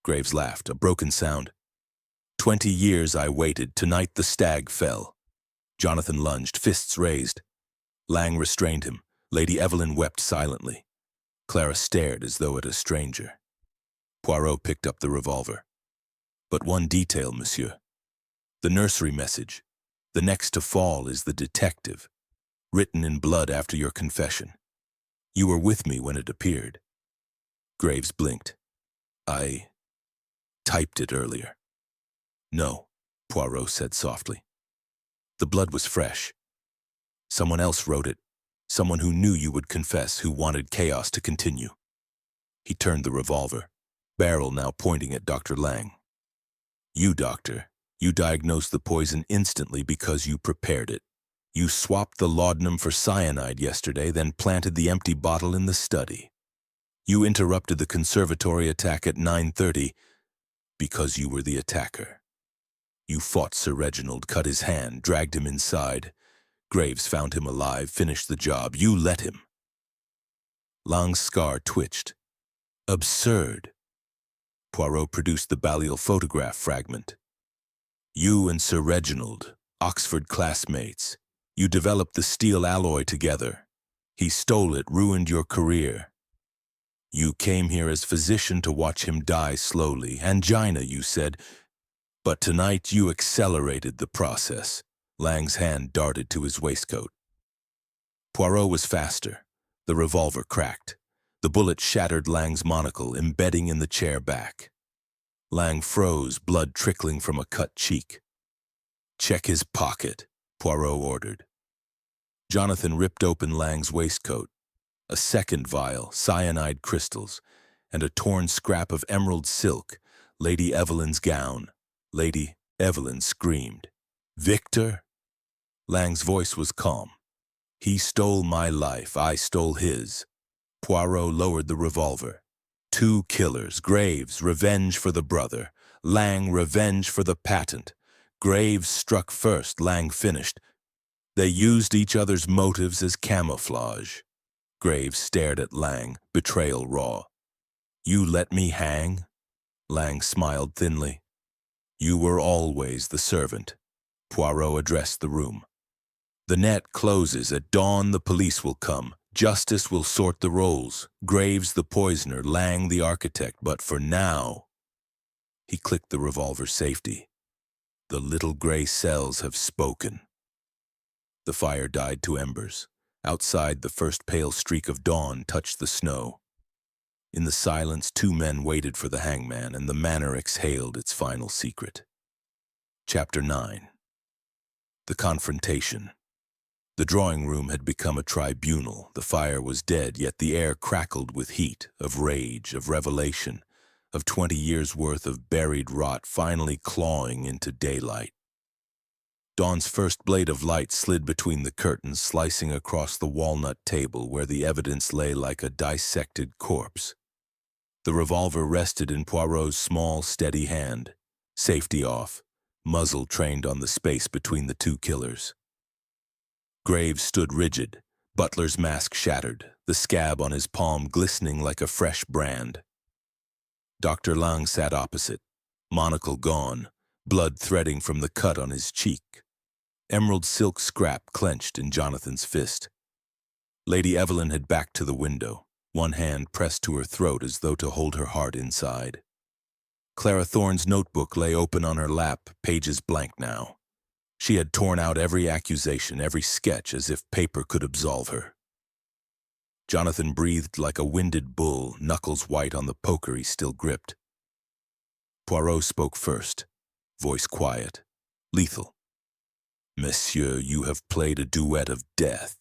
Graves laughed, a broken sound. 20 years I waited, tonight the stag fell. Jonathan lunged, fists raised. Lang restrained him. Lady Evelyn wept silently. Clara stared as though at a stranger. Poirot picked up the revolver. But one detail, monsieur. The nursery message. The next to fall is the detective. Written in blood after your confession. You were with me when it appeared. Graves blinked. I typed it earlier. No, Poirot said softly. The blood was fresh. Someone else wrote it. Someone who knew you would confess, who wanted chaos to continue. He turned the revolver, barrel now pointing at Dr. Lang. You, doctor, you diagnosed the poison instantly because you prepared it. You swapped the laudanum for cyanide yesterday, then planted the empty bottle in the study. You interrupted the conservatory attack at 9:30 because you were the attacker. You fought Sir Reginald, cut his hand, dragged him inside. Graves found him alive, finished the job. You let him. Lang's scar twitched. Absurd. Poirot produced the Balliol photograph fragment. You and Sir Reginald, Oxford classmates. You developed the steel alloy together. He stole it, ruined your career. You came here as physician to watch him die slowly. Angina, you said. But tonight you accelerated the process. Lang's hand darted to his waistcoat. Poirot was faster. The revolver cracked. The bullet shattered Lang's monocle, embedding in the chair back. Lang froze, blood trickling from a cut cheek. "Check his pocket," Poirot ordered. Jonathan ripped open Lang's waistcoat. A second vial, cyanide crystals, and a torn scrap of emerald silk, Lady Evelyn's gown. Lady Evelyn screamed. "Victor?" Lang's voice was calm. "He stole my life, I stole his." Poirot lowered the revolver. Two killers, Graves, revenge for the brother. Lang, revenge for the patent. Graves struck first, Lang finished. They used each other's motives as camouflage. Graves stared at Lang, betrayal raw. "You let me hang?" Lang smiled thinly. "You were always the servant." Poirot addressed the room. "The net closes. At dawn the police will come. Justice will sort the roles. Graves the poisoner, Lang the architect. But for now..." He clicked the revolver's safety. "The little gray cells have spoken." The fire died to embers. Outside, the first pale streak of dawn touched the snow. In the silence, two men waited for the hangman, and the manor exhaled its final secret. Chapter 9. The confrontation. The drawing room had become a tribunal. The fire was dead, yet the air crackled with heat, of rage, of revelation, of 20 years' worth of buried rot finally clawing into daylight. Dawn's first blade of light slid between the curtains, slicing across the walnut table where the evidence lay like a dissected corpse. The revolver rested in Poirot's small, steady hand, safety off, muzzle trained on the space between the two killers. Graves stood rigid, Butler's mask shattered, the scab on his palm glistening like a fresh brand. Dr. Lang sat opposite, monocle gone, blood threading from the cut on his cheek. Emerald silk scrap clenched in Jonathan's fist. Lady Evelyn had backed to the window, one hand pressed to her throat as though to hold her heart inside. Clara Thorne's notebook lay open on her lap, pages blank now. She had torn out every accusation, every sketch, as if paper could absolve her. Jonathan breathed like a winded bull, knuckles white on the poker he still gripped. Poirot spoke first, voice quiet, lethal. "Monsieur, you have played a duet of death.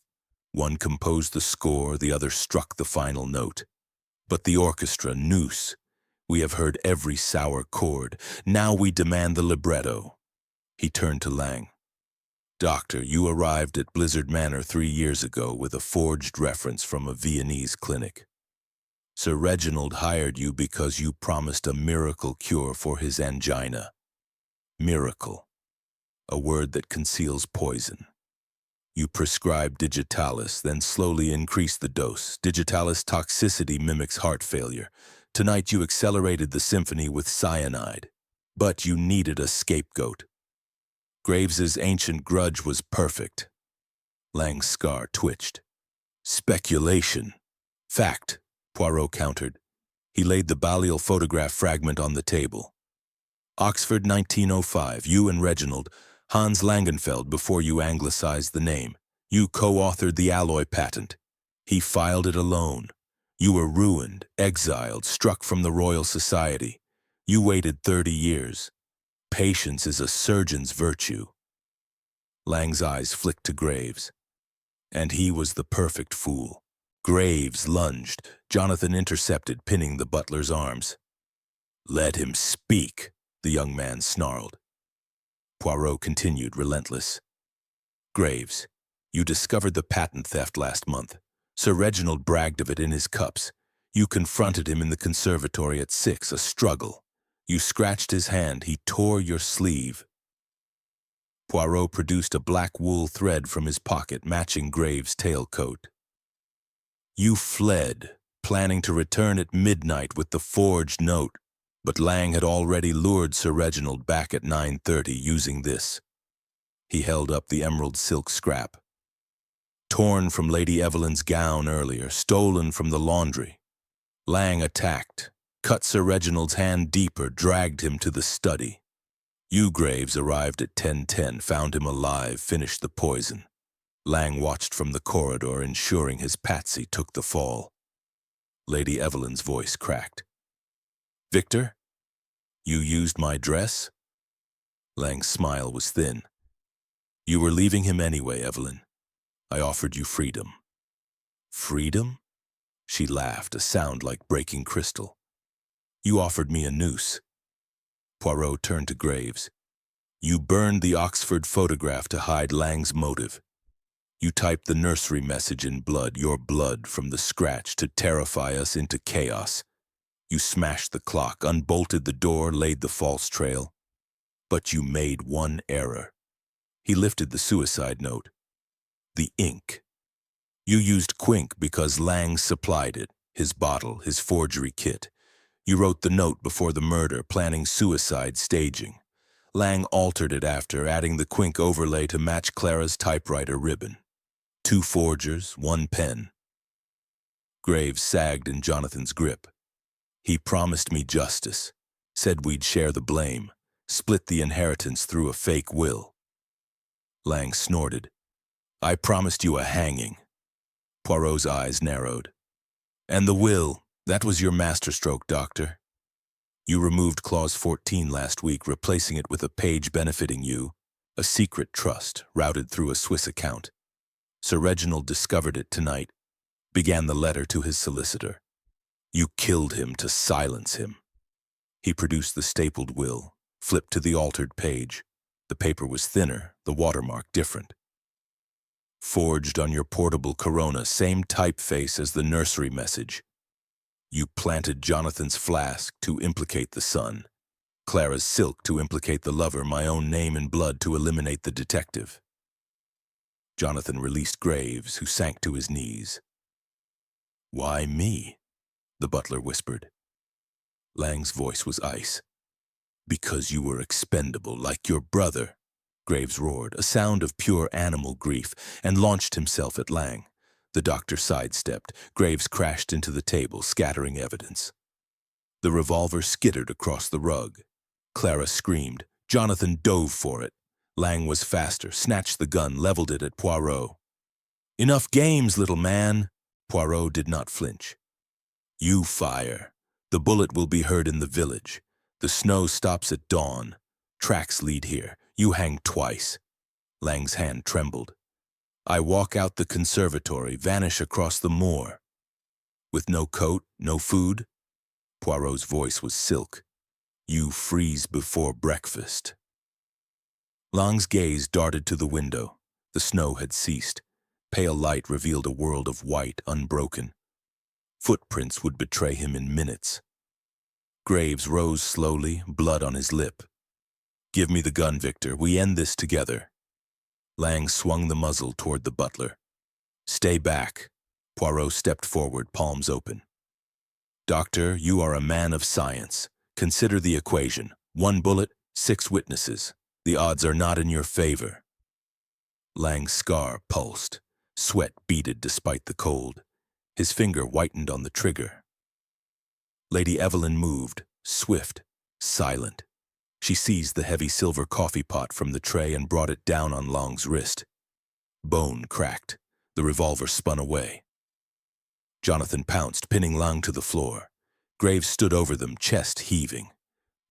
One composed the score, the other struck the final note. But the orchestra, noose. We have heard every sour chord. Now we demand the libretto." He turned to Lang. "Doctor, you arrived at Blizzard Manor 3 years ago with a forged reference from a Viennese clinic. Sir Reginald hired you because you promised a miracle cure for his angina. Miracle. A word that conceals poison. You prescribed digitalis, then slowly increased the dose. Digitalis toxicity mimics heart failure. Tonight you accelerated the symphony with cyanide. But you needed a scapegoat. Graves's ancient grudge was perfect." Lang's scar twitched. "Speculation. Fact," Poirot countered. He laid the Balliol photograph fragment on the table. "Oxford, 1905. You and Reginald. Hans Langenfeld before you anglicized the name. You co-authored the alloy patent. He filed it alone. You were ruined, exiled, struck from the Royal Society. You waited 30 years. Patience is a surgeon's virtue." Lang's eyes flicked to Graves. And he was the perfect fool. Graves lunged. Jonathan intercepted, pinning the butler's arms. "Let him speak," the young man snarled. Poirot continued, relentless. "Graves, you discovered the patent theft last month. Sir Reginald bragged of it in his cups. You confronted him in the conservatory at 6, a struggle. You scratched his hand, he tore your sleeve." Poirot produced a black wool thread from his pocket, matching Graves' tailcoat. "You fled, planning to return at midnight with the forged note. But Lang had already lured Sir Reginald back at 9:30 using this." He held up the emerald silk scrap. torn from Lady Evelyn's gown earlier, stolen from the laundry. Lang attacked, cut Sir Reginald's hand deeper, dragged him to the study. You, Graves, arrived at 10:10, found him alive, finished the poison. Lang watched from the corridor, ensuring his patsy took the fall. Lady Evelyn's voice cracked. Victor? You used my dress? Lang's smile was thin. You were leaving him anyway, Evelyn. I offered you freedom. Freedom? She laughed, a sound like breaking crystal. You offered me a noose. Poirot turned to Graves. You burned the Oxford photograph to hide Lang's motive. You typed the nursery message in blood, your blood, from the scratch to terrify us into chaos. You smashed the clock, unbolted the door, laid the false trail. But you made one error. He lifted the suicide note. The ink. You used quink because Lang supplied it, his bottle, his forgery kit. You wrote the note before the murder, planning suicide staging. Lang altered it after, adding the quink overlay to match Clara's typewriter ribbon. 2 forgers, 1 pen. Graves sagged in Jonathan's grip. He promised me justice, said we'd share the blame, split the inheritance through a fake will. Lang snorted. I promised you a hanging. Poirot's eyes narrowed. And the will, that was your masterstroke, Doctor. You removed Clause 14 last week, replacing it with a page benefiting you, a secret trust routed through a Swiss account. Sir Reginald discovered it tonight, began the letter to his solicitor. You killed him to silence him. He produced the stapled will, flipped to the altered page. The paper was thinner, the watermark different. Forged on your portable Corona, same typeface as the nursery message. You planted Jonathan's flask to implicate the son, Clara's silk to implicate the lover, my own name in blood to eliminate the detective. Jonathan released Graves, who sank to his knees. Why me? The butler whispered. Lang's voice was ice. Because you were expendable, like your brother, Graves roared, a sound of pure animal grief, and launched himself at Lang. The doctor sidestepped. Graves crashed into the table, scattering evidence. The revolver skittered across the rug. Clara screamed. Jonathan dove for it. Lang was faster, snatched the gun, leveled it at Poirot. Enough games, little man. Poirot did not flinch. You fire. The bullet will be heard in the village. The snow stops at dawn. Tracks lead here. You hang twice. Lang's hand trembled. I walk out the conservatory, vanish across the moor. With no coat, no food? Poirot's voice was silk. You freeze before breakfast. Lang's gaze darted to the window. The snow had ceased. Pale light revealed a world of white, unbroken. Footprints would betray him in minutes. Graves rose slowly, blood on his lip. Give me the gun, Victor. We end this together. Lang swung the muzzle toward the butler. Stay back. Poirot stepped forward, palms open. Doctor, you are a man of science. Consider the equation. 1 bullet, 6 witnesses. The odds are not in your favor. Lang's scar pulsed. Sweat beaded despite the cold. His finger whitened on the trigger. Lady Evelyn moved, swift, silent. She seized the heavy silver coffee pot from the tray and brought it down on Lang's wrist. Bone cracked. The revolver spun away. Jonathan pounced, pinning Lang to the floor. Graves stood over them, chest heaving.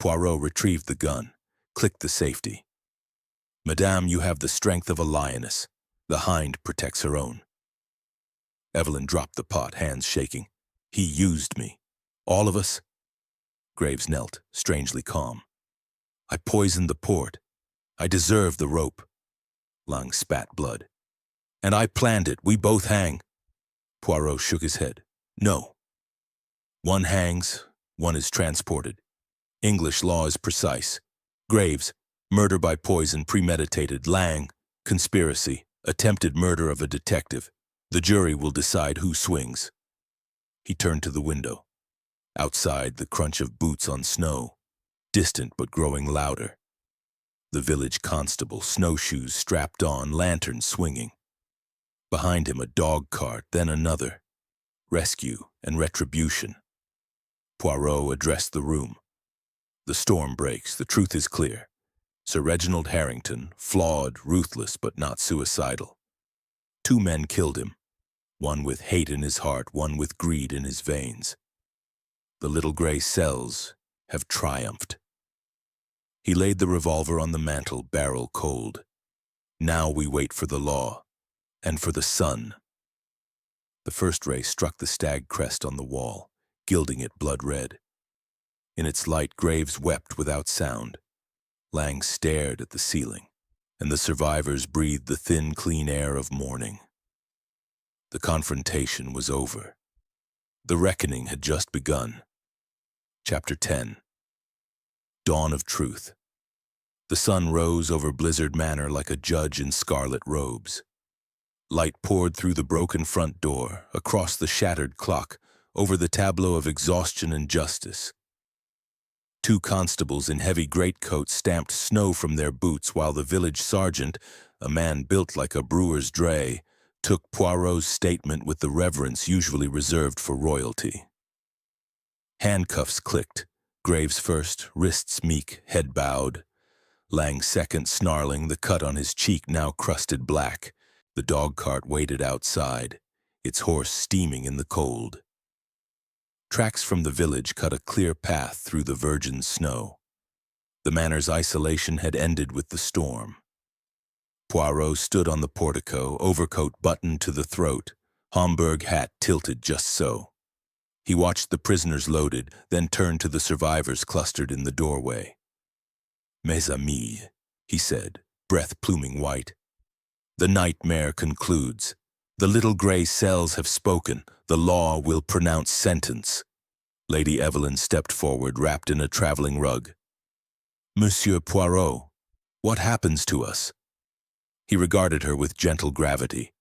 Poirot retrieved the gun, clicked the safety. Madame, you have the strength of a lioness. The hind protects her own. Evelyn dropped the pot, hands shaking. He used me. All of us? Graves knelt, strangely calm. I poisoned the port. I deserve the rope. Lang spat blood. And I planned it. We both hang. Poirot shook his head. No. One hangs, one is transported. English law is precise. Graves, murder by poison, premeditated. Lang, conspiracy, attempted murder of a detective. The jury will decide who swings. He turned to the window. Outside, the crunch of boots on snow, distant but growing louder. The village constable, snowshoes strapped on, lanterns swinging. Behind him a dog cart, then another. Rescue and retribution. Poirot addressed the room. The storm breaks, the truth is clear. Sir Reginald Harrington, flawed, ruthless, but not suicidal. 2 men killed him, one with hate in his heart, one with greed in his veins. The little gray cells have triumphed. He laid the revolver on the mantel, barrel cold. Now we wait for the law, and for the sun. The first ray struck the stag crest on the wall, gilding it blood red. In its light, graves wept without sound. Lang stared at the ceiling, and the survivors breathed the thin, clean air of morning. The confrontation was over. The reckoning had just begun. Chapter 10. Dawn of Truth. The sun rose over Blizzard Manor like a judge in scarlet robes. Light poured through the broken front door, across the shattered clock, over the tableau of exhaustion and justice. 2 constables in heavy greatcoats stamped snow from their boots while the village sergeant, a man built like a brewer's dray, took Poirot's statement with the reverence usually reserved for royalty. Handcuffs clicked, Graves first, wrists meek, head bowed. Lang second, snarling, the cut on his cheek now crusted black. The dog cart waited outside, its horse steaming in the cold. Tracks from the village cut a clear path through the virgin snow. The manor's isolation had ended with the storm. Poirot stood on the portico, overcoat buttoned to the throat, Homburg hat tilted just so. He watched the prisoners loaded, then turned to the survivors clustered in the doorway. "Mes amis," he said, breath pluming white. "The nightmare concludes. The little gray cells have spoken. The law will pronounce sentence." Lady Evelyn stepped forward, wrapped in a traveling rug. "Monsieur Poirot, what happens to us?" He regarded her with gentle gravity.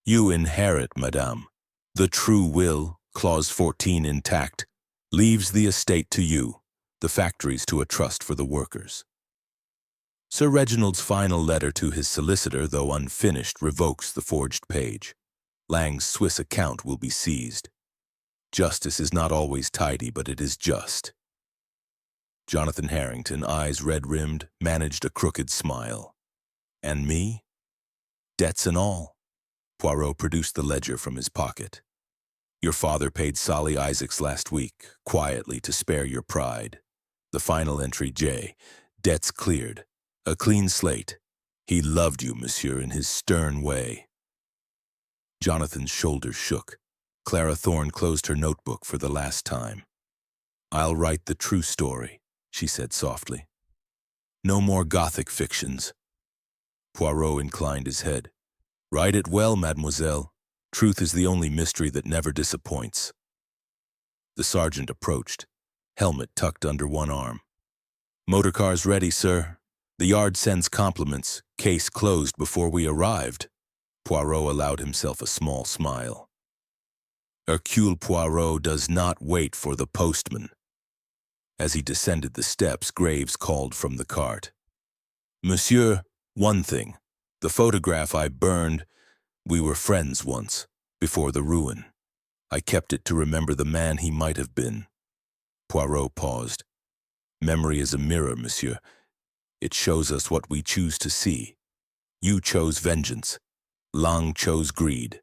"You inherit, madame. The true will, clause 14 intact, leaves the estate to you, the factories to a trust for the workers." Sir Reginald's final letter to his solicitor, though unfinished, revokes the forged page. Lang's Swiss account will be seized. Justice is not always tidy, but it is just. Jonathan Harrington, eyes red-rimmed, managed a crooked smile. "And me?" "Debts and all." Poirot produced the ledger from his pocket. "Your father paid Solly Isaacs last week, quietly to spare your pride. The final entry, J. Debts cleared. A clean slate. He loved you, monsieur, in his stern way." Jonathan's shoulders shook. Clara Thorne closed her notebook for the last time. "I'll write the true story," she said softly. "No more Gothic fictions." Poirot inclined his head. "Write it well, mademoiselle. Truth is the only mystery that never disappoints." The sergeant approached, helmet tucked under one arm. "Motorcar's ready, sir. The yard sends compliments. Case closed before we arrived." Poirot allowed himself a small smile. Hercule Poirot does not wait for the postman. As he descended the steps, Graves called from the cart. "Monsieur, one thing. The photograph I burned, we were friends once, before the ruin. I kept it to remember the man he might have been." Poirot paused. "Memory is a mirror, monsieur. It shows us what we choose to see. You chose vengeance. Lang chose greed.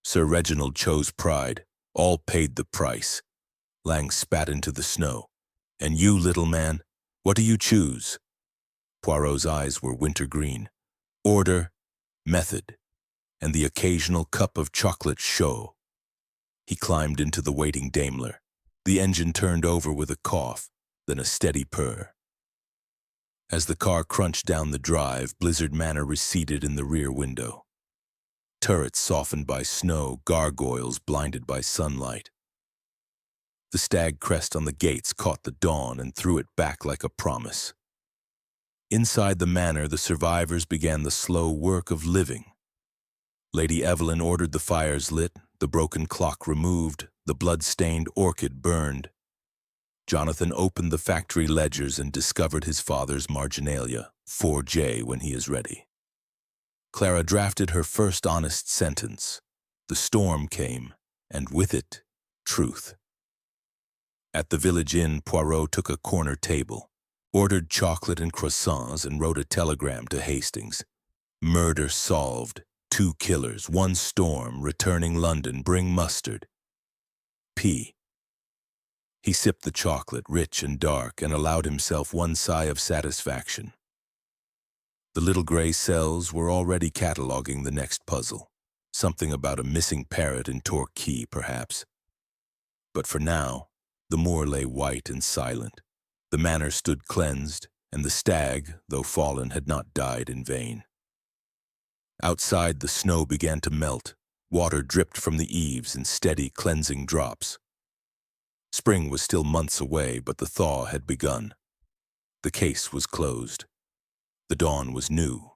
Sir Reginald chose pride. All paid the price." Lang spat into the snow. "And you, little man, what do you choose?" Poirot's eyes were wintergreen. "Order, method, and the occasional cup of chocolate chaud." He climbed into the waiting Daimler. The engine turned over with a cough, then a steady purr. As the car crunched down the drive, Blizzard Manor receded in the rear window. Turrets softened by snow, gargoyles blinded by sunlight. The stag crest on the gates caught the dawn and threw it back like a promise. Inside the manor, the survivors began the slow work of living. Lady Evelyn ordered the fires lit, the broken clock removed, the blood-stained orchid burned. Jonathan opened the factory ledgers and discovered his father's marginalia, 4J when he is ready. Clara drafted her first honest sentence. The storm came, and with it, truth. At the village inn, Poirot took a corner table, ordered chocolate and croissants, and wrote a telegram to Hastings. Murder solved. 2 killers, 1 storm, returning London, bring mustard. P. He sipped the chocolate, rich and dark, and allowed himself one sigh of satisfaction. The little gray cells were already cataloging the next puzzle. Something about a missing parrot in Torquay, perhaps. But for now, the moor lay white and silent. The manor stood cleansed, and the stag, though fallen, had not died in vain. Outside, the snow began to melt. Water dripped from the eaves in steady, cleansing drops. Spring was still months away, but the thaw had begun. The case was closed. The dawn was new,